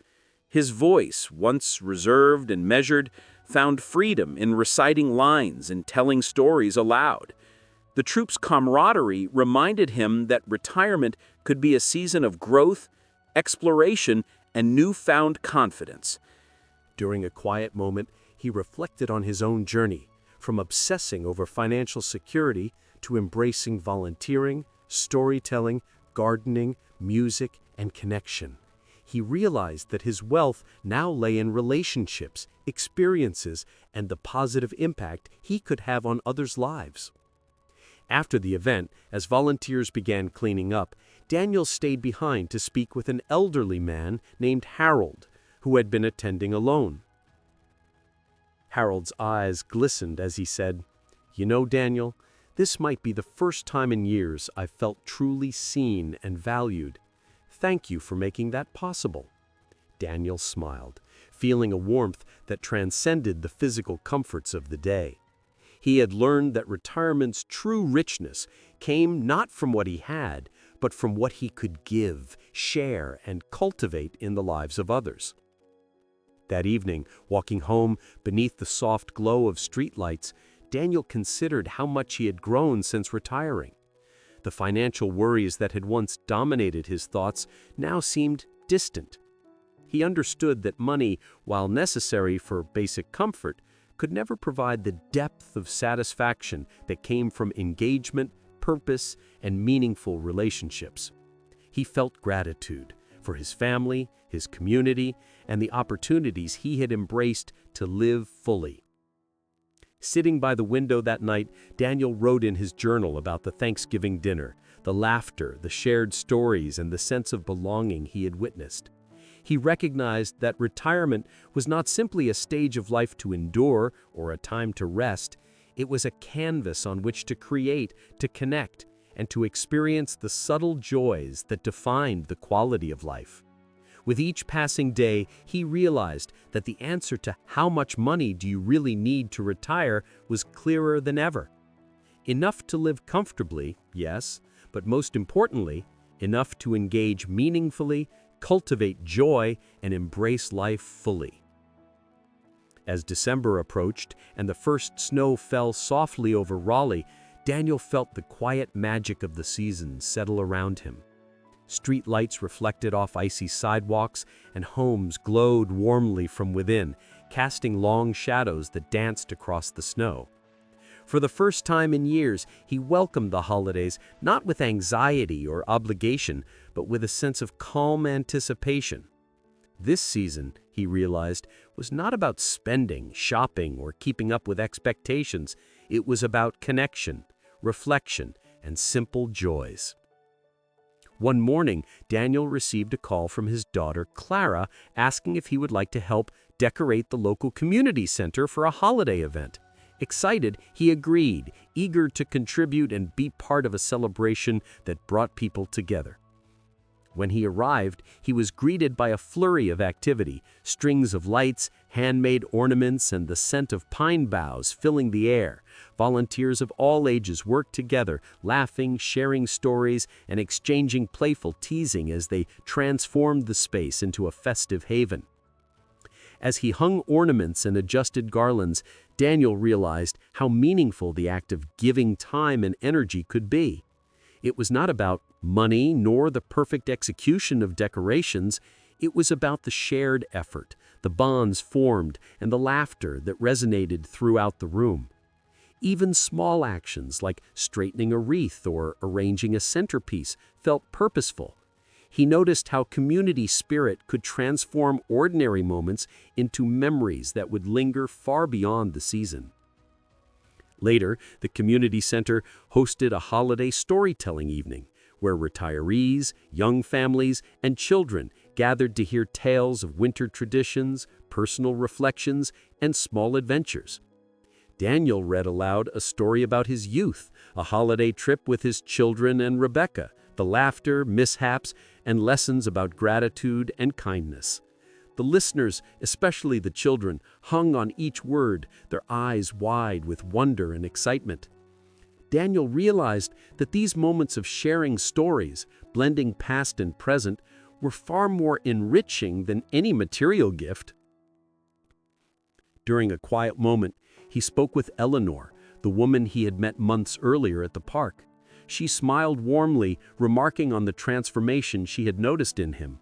His voice, once reserved and measured, found freedom in reciting lines and telling stories aloud. The troupe's camaraderie reminded him that retirement could be a season of growth, exploration, and newfound confidence. During a quiet moment, he reflected on his own journey, from obsessing over financial security to embracing volunteering, storytelling, gardening, music, and connection. He realized that his wealth now lay in relationships, experiences, and the positive impact he could have on others' lives. After the event, as volunteers began cleaning up, Daniel stayed behind to speak with an elderly man named Harold, who had been attending alone. Harold's eyes glistened as he said, "You know, Daniel, this might be the first time in years I've felt truly seen and valued. Thank you for making that possible." Daniel smiled, feeling a warmth that transcended the physical comforts of the day. He had learned that retirement's true richness came not from what he had, but from what he could give, share, and cultivate in the lives of others. That evening, walking home beneath the soft glow of streetlights, Daniel considered how much he had grown since retiring. The financial worries that had once dominated his thoughts now seemed distant. He understood that money, while necessary for basic comfort, could never provide the depth of satisfaction that came from engagement, purpose, and meaningful relationships. He felt gratitude for his family, his community, and the opportunities he had embraced to live fully. Sitting by the window that night, Daniel wrote in his journal about the Thanksgiving dinner, the laughter, the shared stories, and the sense of belonging he had witnessed. He recognized that retirement was not simply a stage of life to endure or a time to rest. It was a canvas on which to create, to connect, and to experience the subtle joys that defined the quality of life. With each passing day, he realized that the answer to how much money do you really need to retire was clearer than ever. Enough to live comfortably, yes, but most importantly, enough to engage meaningfully, cultivate joy, and embrace life fully. As December approached and the first snow fell softly over Raleigh, Daniel felt the quiet magic of the season settle around him. Street lights reflected off icy sidewalks, and homes glowed warmly from within, casting long shadows that danced across the snow. For the first time in years, he welcomed the holidays not with anxiety or obligation, but with a sense of calm anticipation. This season, he realized, was not about spending, shopping, or keeping up with expectations. It was about connection, reflection, and simple joys. One morning, Daniel received a call from his daughter, Clara, asking if he would like to help decorate the local community center for a holiday event. Excited, he agreed, eager to contribute and be part of a celebration that brought people together. When he arrived, he was greeted by a flurry of activity, strings of lights, handmade ornaments, and the scent of pine boughs filling the air. Volunteers of all ages worked together, laughing, sharing stories, and exchanging playful teasing as they transformed the space into a festive haven. As he hung ornaments and adjusted garlands, Daniel realized how meaningful the act of giving time and energy could be. It was not about money nor the perfect execution of decorations. It was about the shared effort, the bonds formed, and the laughter that resonated throughout the room. Even small actions like straightening a wreath or arranging a centerpiece felt purposeful. He noticed how community spirit could transform ordinary moments into memories that would linger far beyond the season. Later, the community center hosted a holiday storytelling evening where retirees, young families, and children gathered to hear tales of winter traditions, personal reflections, and small adventures. Daniel read aloud a story about his youth, a holiday trip with his children and Rebecca, the laughter, mishaps, and lessons about gratitude and kindness. The listeners, especially the children, hung on each word, their eyes wide with wonder and excitement. Daniel realized that these moments of sharing stories, blending past and present, were far more enriching than any material gift. During a quiet moment, he spoke with Eleanor, the woman he had met months earlier at the park. She smiled warmly, remarking on the transformation she had noticed in him.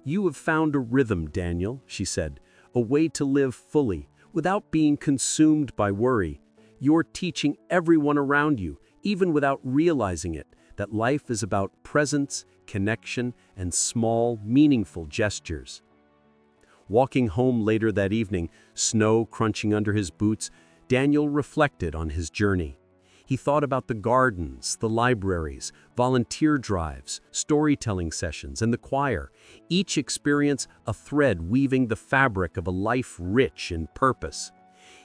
"You have found a rhythm, Daniel," she said, "a way to live fully, without being consumed by worry. You're teaching everyone around you, even without realizing it, that life is about presence, connection, and small, meaningful gestures." Walking home later that evening, snow crunching under his boots, Daniel reflected on his journey. He thought about the gardens, the libraries, volunteer drives, storytelling sessions, and the choir, each experience a thread weaving the fabric of a life rich in purpose.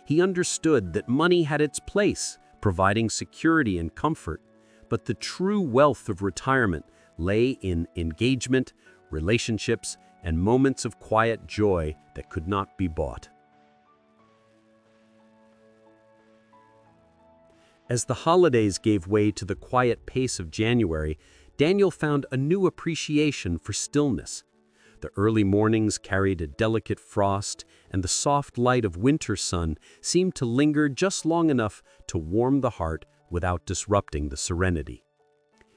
He understood that money had its place, providing security and comfort, but the true wealth of retirement lay in engagement, relationships, and moments of quiet joy that could not be bought. As the holidays gave way to the quiet pace of January, Daniel found a new appreciation for stillness. The early mornings carried a delicate frost, and the soft light of winter sun seemed to linger just long enough to warm the heart without disrupting the serenity.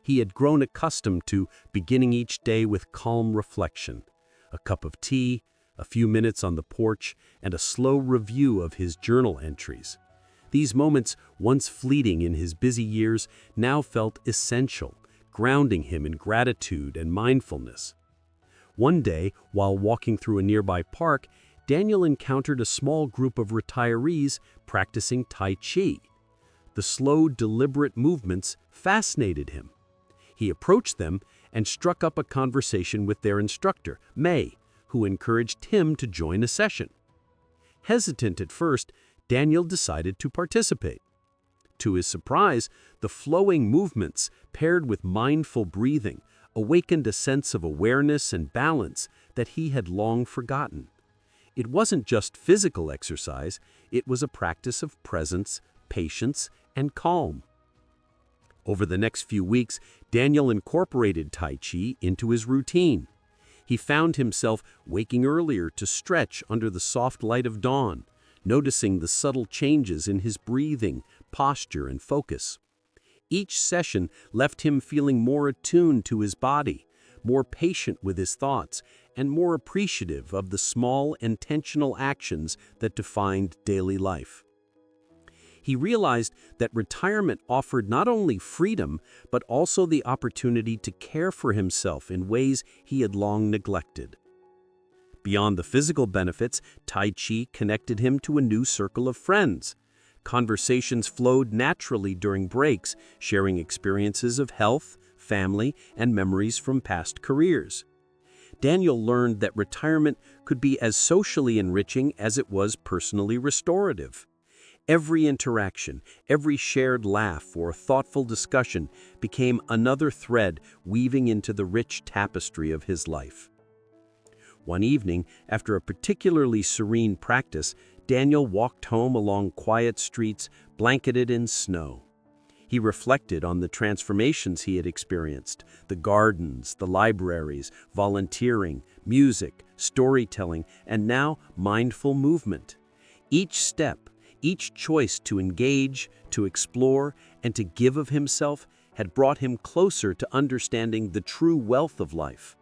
He had grown accustomed to beginning each day with calm reflection, a cup of tea, a few minutes on the porch, and a slow review of his journal entries. These moments, once fleeting in his busy years, now felt essential, grounding him in gratitude and mindfulness. One day, while walking through a nearby park, Daniel encountered a small group of retirees practicing Tai Chi. The slow, deliberate movements fascinated him. He approached them and struck up a conversation with their instructor, May, who encouraged him to join a session. Hesitant at first, Daniel decided to participate. To his surprise, the flowing movements, paired with mindful breathing, awakened a sense of awareness and balance that he had long forgotten. It wasn't just physical exercise, it was a practice of presence, patience, and calm. Over the next few weeks, Daniel incorporated Tai Chi into his routine. He found himself waking earlier to stretch under the soft light of dawn, noticing the subtle changes in his breathing, posture, and focus. Each session left him feeling more attuned to his body, more patient with his thoughts, and more appreciative of the small, intentional actions that defined daily life. He realized that retirement offered not only freedom, but also the opportunity to care for himself in ways he had long neglected. Beyond the physical benefits, Tai Chi connected him to a new circle of friends. Conversations flowed naturally during breaks, sharing experiences of health, family, and memories from past careers. Daniel learned that retirement could be as socially enriching as it was personally restorative. Every interaction, every shared laugh or thoughtful discussion became another thread weaving into the rich tapestry of his life. One evening, after a particularly serene practice, Daniel walked home along quiet streets blanketed in snow. He reflected on the transformations he had experienced, the gardens, the libraries, volunteering, music, storytelling, and now mindful movement. Each step, each choice to engage, to explore, and to give of himself had brought him closer to understanding the true wealth of life.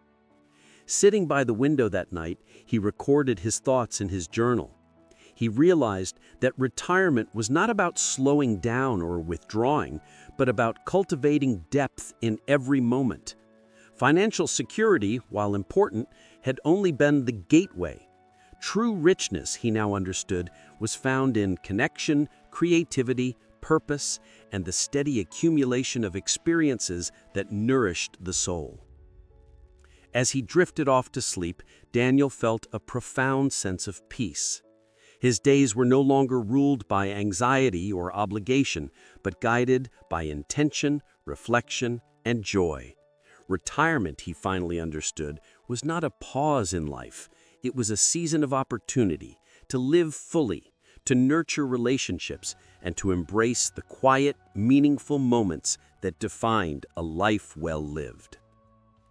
Sitting by the window that night, he recorded his thoughts in his journal. He realized that retirement was not about slowing down or withdrawing, but about cultivating depth in every moment. Financial security, while important, had only been the gateway. True richness, he now understood, was found in connection, creativity, purpose, and the steady accumulation of experiences that nourished the soul. As he drifted off to sleep, Daniel felt a profound sense of peace. His days were no longer ruled by anxiety or obligation, but guided by intention, reflection, and joy. Retirement, he finally understood, was not a pause in life. It was a season of opportunity to live fully, to nurture relationships, and to embrace the quiet, meaningful moments that defined a life well lived.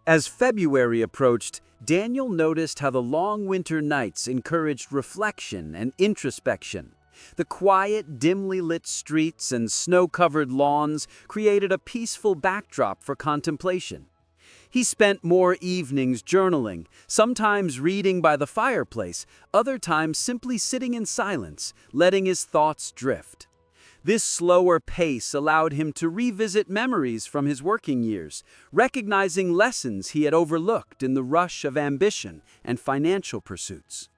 As February approached, Daniel noticed how the long winter nights encouraged reflection and introspection. The quiet, dimly lit streets and snow-covered lawns created a peaceful backdrop for contemplation. He spent more evenings journaling, sometimes reading by the fireplace, other times simply sitting in silence, letting his thoughts drift. This slower pace allowed him to revisit memories from his working years, recognizing lessons he had overlooked in the rush of ambition and financial pursuits.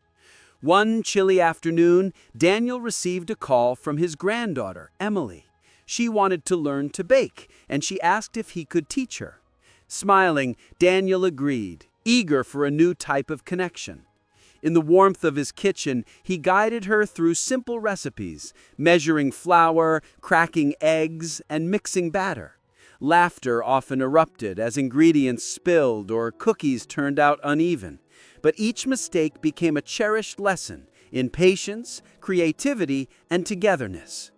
One chilly afternoon, Daniel received a call from his granddaughter, Emily. She wanted to learn to bake, and she asked if he could teach her. Smiling, Daniel agreed, eager for a new type of connection. In the warmth of his kitchen, he guided her through simple recipes, measuring flour, cracking eggs, and mixing batter. Laughter often erupted as ingredients spilled or cookies turned out uneven, but each mistake became a cherished lesson in patience, creativity, and togetherness.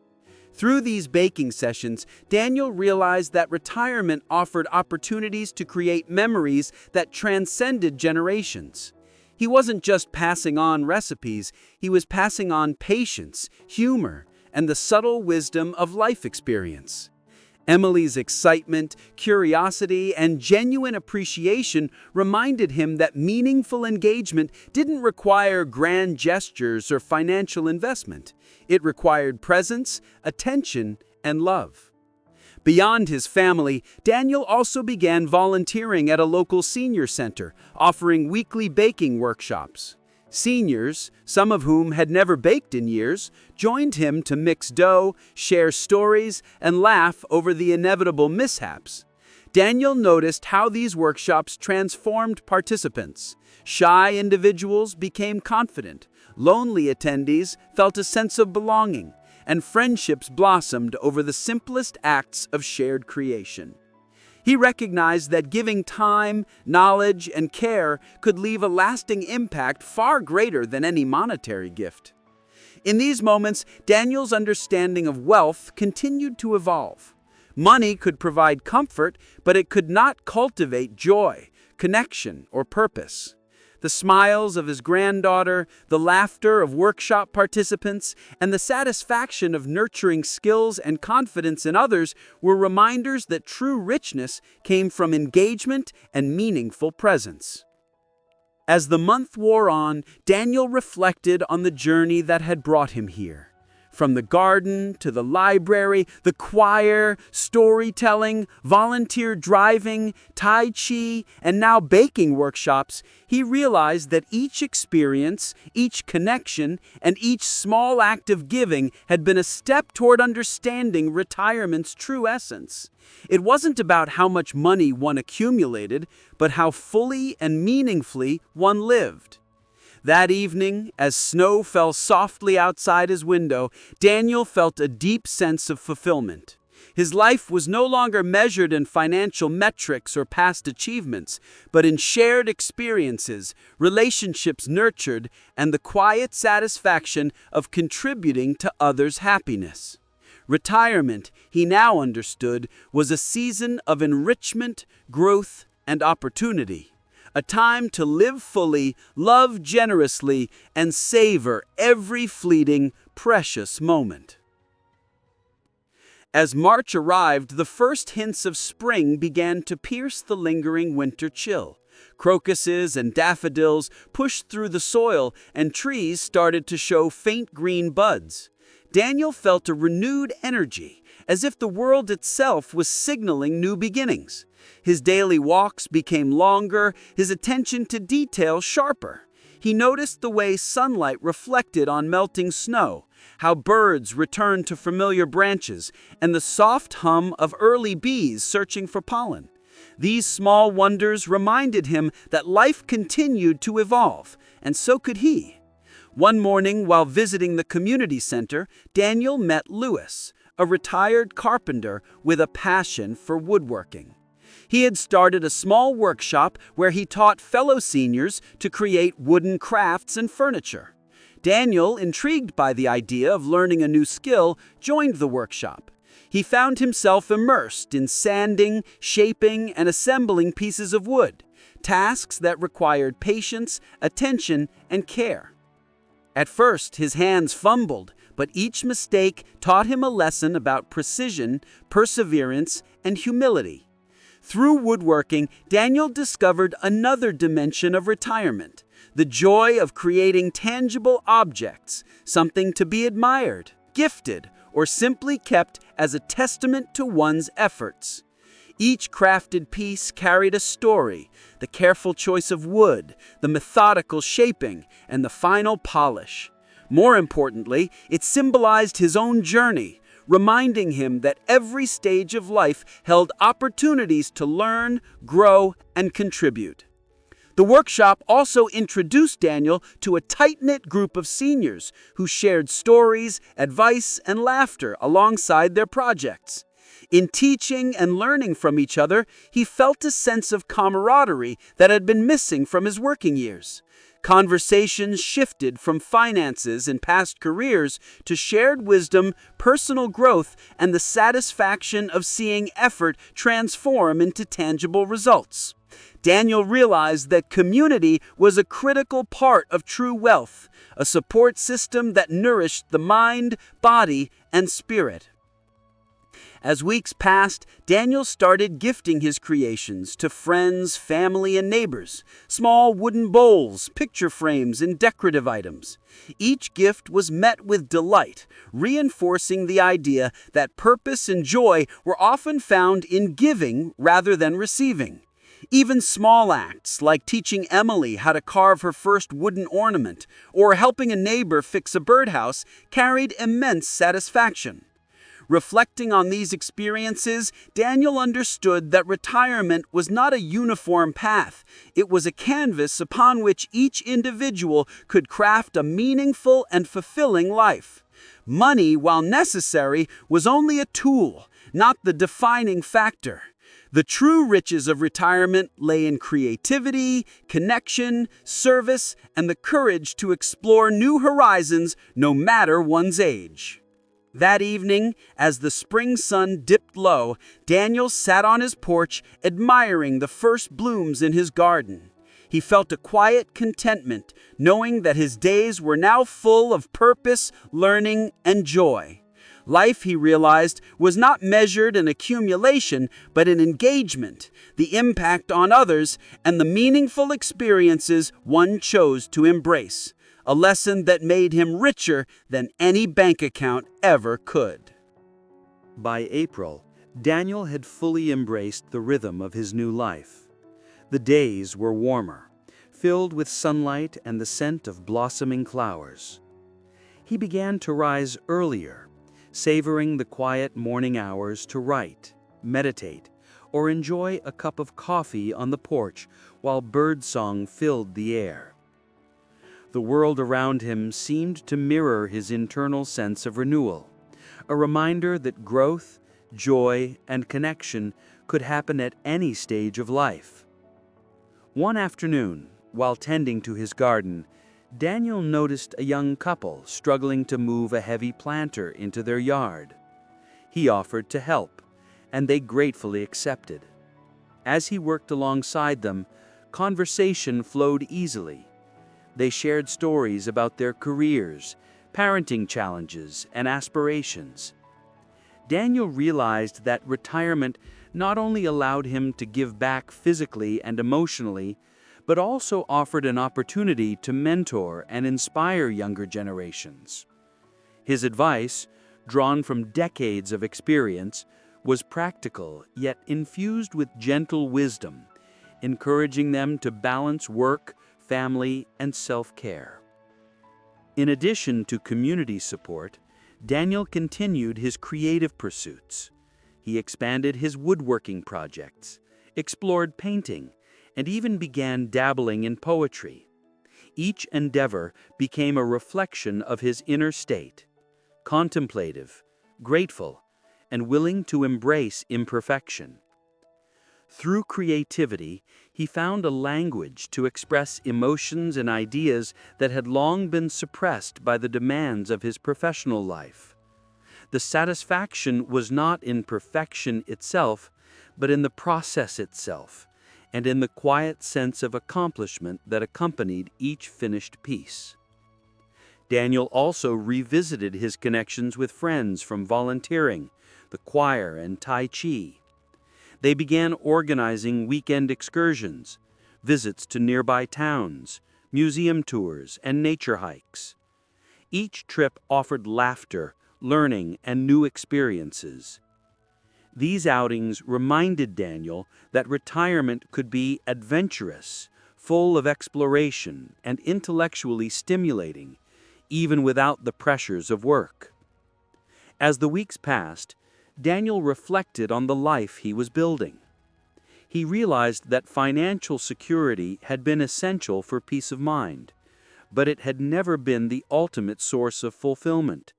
Through these baking sessions, Daniel realized that retirement offered opportunities to create memories that transcended generations. He wasn't just passing on recipes, he was passing on patience, humor, and the subtle wisdom of life experience. Emily's excitement, curiosity, and genuine appreciation reminded him that meaningful engagement didn't require grand gestures or financial investment. It required presence, attention, and love. Beyond his family, Daniel also began volunteering at a local senior center, offering weekly baking workshops. Seniors, some of whom had never baked in years, joined him to mix dough, share stories, and laugh over the inevitable mishaps. Daniel noticed how these workshops transformed participants. Shy individuals became confident, lonely attendees felt a sense of belonging, and friendships blossomed over the simplest acts of shared creation. He recognized that giving time, knowledge, and care could leave a lasting impact far greater than any monetary gift. In these moments, Daniel's understanding of wealth continued to evolve. Money could provide comfort, but it could not cultivate joy, connection, or purpose. The smiles of his granddaughter, the laughter of workshop participants, and the satisfaction of nurturing skills and confidence in others were reminders that true richness came from engagement and meaningful presence. As the month wore on, Daniel reflected on the journey that had brought him here. From the garden to the library, the choir, storytelling, volunteer driving, Tai Chi, and now baking workshops, he realized that each experience, each connection, and each small act of giving had been a step toward understanding retirement's true essence. It wasn't about how much money one accumulated, but how fully and meaningfully one lived. That evening, as snow fell softly outside his window, Daniel felt a deep sense of fulfillment. His life was no longer measured in financial metrics or past achievements, but in shared experiences, relationships nurtured, and the quiet satisfaction of contributing to others' happiness. Retirement, he now understood, was a season of enrichment, growth, and opportunity. A time to live fully, love generously, and savor every fleeting, precious moment. As March arrived, the first hints of spring began to pierce the lingering winter chill. Crocuses and daffodils pushed through the soil, and trees started to show faint green buds. Daniel felt a renewed energy, as if the world itself was signaling new beginnings. His daily walks became longer, his attention to detail sharper. He noticed the way sunlight reflected on melting snow, how birds returned to familiar branches, and the soft hum of early bees searching for pollen. These small wonders reminded him that life continued to evolve, and so could he. One morning, while visiting the community center, Daniel met Louis, a retired carpenter with a passion for woodworking. He had started a small workshop where he taught fellow seniors to create wooden crafts and furniture. Daniel, intrigued by the idea of learning a new skill, joined the workshop. He found himself immersed in sanding, shaping, and assembling pieces of wood, tasks that required patience, attention, and care. At first, his hands fumbled, but each mistake taught him a lesson about precision, perseverance, and humility. Through woodworking, Daniel discovered another dimension of retirement, the joy of creating tangible objects, something to be admired, gifted, or simply kept as a testament to one's efforts. Each crafted piece carried a story, the careful choice of wood, the methodical shaping, and the final polish. More importantly, it symbolized his own journey, reminding him that every stage of life held opportunities to learn, grow, and contribute. The workshop also introduced Daniel to a tight-knit group of seniors who shared stories, advice, and laughter alongside their projects. In teaching and learning from each other, he felt a sense of camaraderie that had been missing from his working years. Conversations shifted from finances and past careers to shared wisdom, personal growth, and the satisfaction of seeing effort transform into tangible results. Daniel realized that community was a critical part of true wealth, a support system that nourished the mind, body, and spirit. As weeks passed, Daniel started gifting his creations to friends, family, and neighbors. Small wooden bowls, picture frames, and decorative items. Each gift was met with delight, reinforcing the idea that purpose and joy were often found in giving rather than receiving. Even small acts like teaching Emily how to carve her first wooden ornament or helping a neighbor fix a birdhouse carried immense satisfaction. Reflecting on these experiences, Daniel understood that retirement was not a uniform path. It was a canvas upon which each individual could craft a meaningful and fulfilling life. Money, while necessary, was only a tool, not the defining factor. The true riches of retirement lay in creativity, connection, service, and the courage to explore new horizons no matter one's age. That evening, as the spring sun dipped low, Daniel sat on his porch admiring the first blooms in his garden. He felt a quiet contentment, knowing that his days were now full of purpose, learning, and joy. Life, he realized, was not measured in accumulation, but in engagement, the impact on others, and the meaningful experiences one chose to embrace. A lesson that made him richer than any bank account ever could. By April, Daniel had fully embraced the rhythm of his new life. The days were warmer, filled with sunlight and the scent of blossoming flowers. He began to rise earlier, savoring the quiet morning hours to write, meditate, or enjoy a cup of coffee on the porch while birdsong filled the air. The world around him seemed to mirror his internal sense of renewal, a reminder that growth, joy, and connection could happen at any stage of life. One afternoon, while tending to his garden, Daniel noticed a young couple struggling to move a heavy planter into their yard. He offered to help, and they gratefully accepted. As he worked alongside them, conversation flowed easily. They shared stories about their careers, parenting challenges, and aspirations. Daniel realized that retirement not only allowed him to give back physically and emotionally, but also offered an opportunity to mentor and inspire younger generations. His advice, drawn from decades of experience, was practical yet infused with gentle wisdom, encouraging them to balance work, family, and self-care. In addition to community support, Daniel continued his creative pursuits. He expanded his woodworking projects, explored painting, and even began dabbling in poetry. Each endeavor became a reflection of his inner state, contemplative, grateful, and willing to embrace imperfection. Through creativity, he found a language to express emotions and ideas that had long been suppressed by the demands of his professional life. The satisfaction was not in perfection itself, but in the process itself, and in the quiet sense of accomplishment that accompanied each finished piece. Daniel also revisited his connections with friends from volunteering, the choir, and Tai Chi. They began organizing weekend excursions, visits to nearby towns, museum tours, and nature hikes. Each trip offered laughter, learning, and new experiences. These outings reminded Daniel that retirement could be adventurous, full of exploration, and intellectually stimulating, even without the pressures of work. As the weeks passed, Daniel reflected on the life he was building. He realized that financial security had been essential for peace of mind, but it had never been the ultimate source of fulfillment.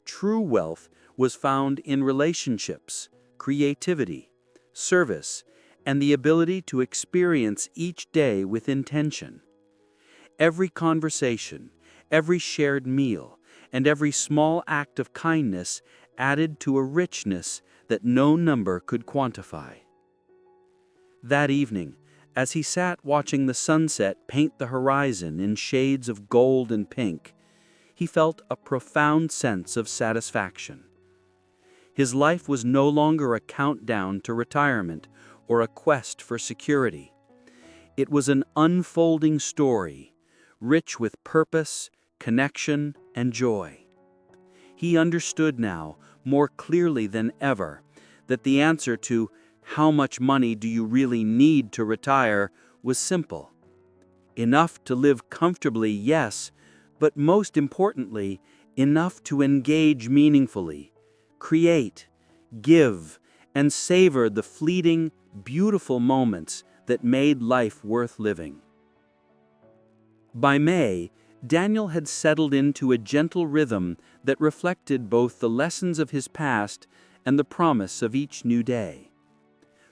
True wealth was found in relationships, creativity, service, and the ability to experience each day with intention. Every conversation, every shared meal, and every small act of kindness added to a richness that no number could quantify. That evening, as he sat watching the sunset paint the horizon in shades of gold and pink, he felt a profound sense of satisfaction. His life was no longer a countdown to retirement or a quest for security. It was an unfolding story, rich with purpose, connection, and joy. He understood now, more clearly than ever, that the answer to "how much money do you really need to retire" was simple. Enough to live comfortably, yes, but most importantly, enough to engage meaningfully, create, give, and savor the fleeting, beautiful moments that made life worth living. By May, Daniel had settled into a gentle rhythm that reflected both the lessons of his past and the promise of each new day.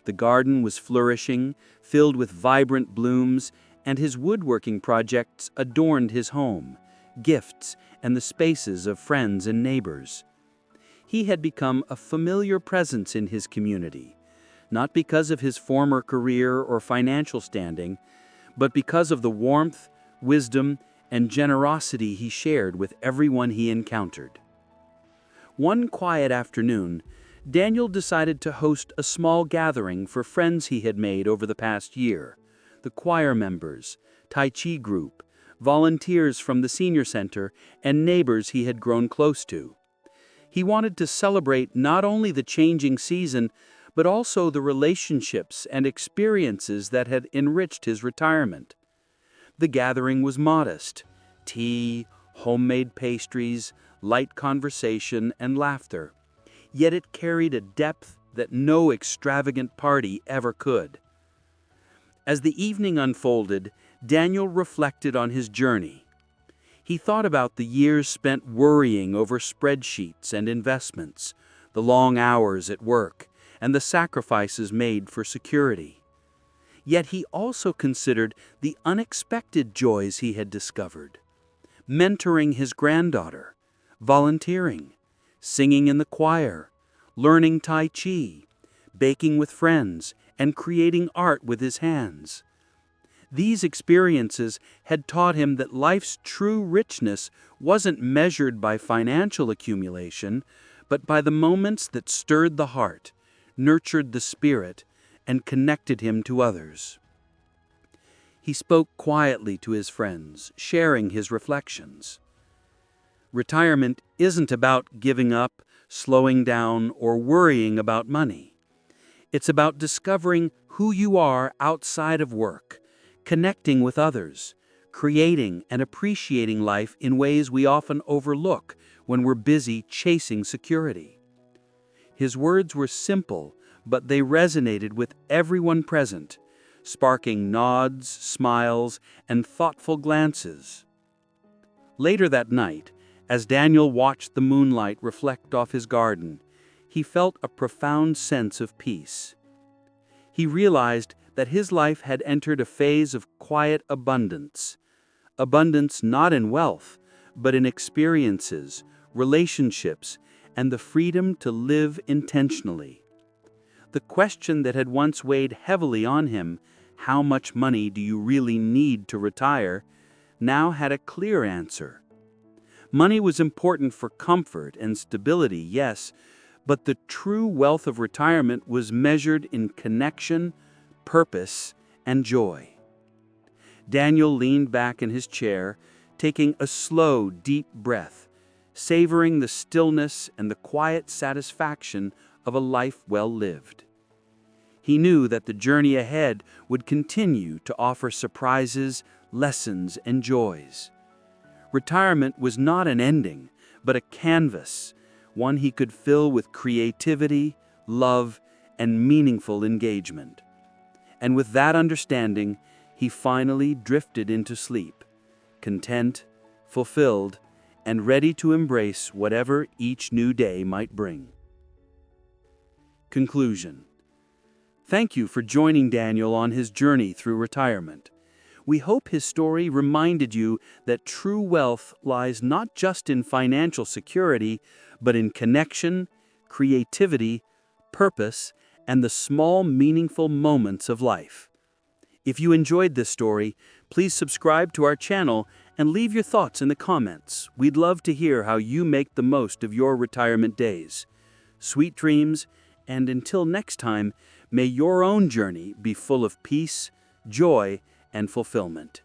The garden was flourishing, filled with vibrant blooms, and his woodworking projects adorned his home, gifts, and the spaces of friends and neighbors. He had become a familiar presence in his community, not because of his former career or financial standing, but because of the warmth, wisdom, and generosity he shared with everyone he encountered. One quiet afternoon, Daniel decided to host a small gathering for friends he had made over the past year, the choir members, Tai Chi group, volunteers from the senior center, and neighbors he had grown close to. He wanted to celebrate not only the changing season, but also the relationships and experiences that had enriched his retirement. The gathering was modest: tea, homemade pastries, light conversation, and laughter. Yet it carried a depth that no extravagant party ever could. As the evening unfolded, Daniel reflected on his journey, He thought about the years spent worrying over spreadsheets and investments, the long hours at work, and the sacrifices made for security. Yet he also considered the unexpected joys he had discovered: mentoring his granddaughter, volunteering, singing in the choir, learning Tai Chi, baking with friends, and creating art with his hands. These experiences had taught him that life's true richness wasn't measured by financial accumulation, but by the moments that stirred the heart, nurtured the spirit, and connected him to others. He spoke quietly to his friends, sharing his reflections. Retirement isn't about giving up, slowing down, or worrying about money. It's about discovering who you are outside of work, connecting with others, creating and appreciating life in ways we often overlook when we're busy chasing security. His words were simple, but they resonated with everyone present, sparking nods, smiles, and thoughtful glances. Later that night, as Daniel watched the moonlight reflect off his garden, he felt a profound sense of peace. He realized that his life had entered a phase of quiet abundance. Abundance not in wealth, but in experiences, relationships, and the freedom to live intentionally. The question that had once weighed heavily on him, "How much money do you really need to retire?" now had a clear answer. Money was important for comfort and stability, yes, but the true wealth of retirement was measured in connection, purpose, and joy. Daniel leaned back in his chair, taking a slow, deep breath, savoring the stillness and the quiet satisfaction of a life well lived. He knew that the journey ahead would continue to offer surprises, lessons, and joys. Retirement was not an ending, but a canvas, one he could fill with creativity, love, and meaningful engagement. And with that understanding, he finally drifted into sleep, content, fulfilled, and ready to embrace whatever each new day might bring. Conclusion. Thank you for joining Daniel on his journey through retirement. We hope his story reminded you that true wealth lies not just in financial security, but in connection, creativity, purpose, and the small, meaningful moments of life. If you enjoyed this story, please subscribe to our channel and leave your thoughts in the comments. We'd love to hear how you make the most of your retirement days. Sweet dreams, and until next time, may your own journey be full of peace, joy, and fulfillment.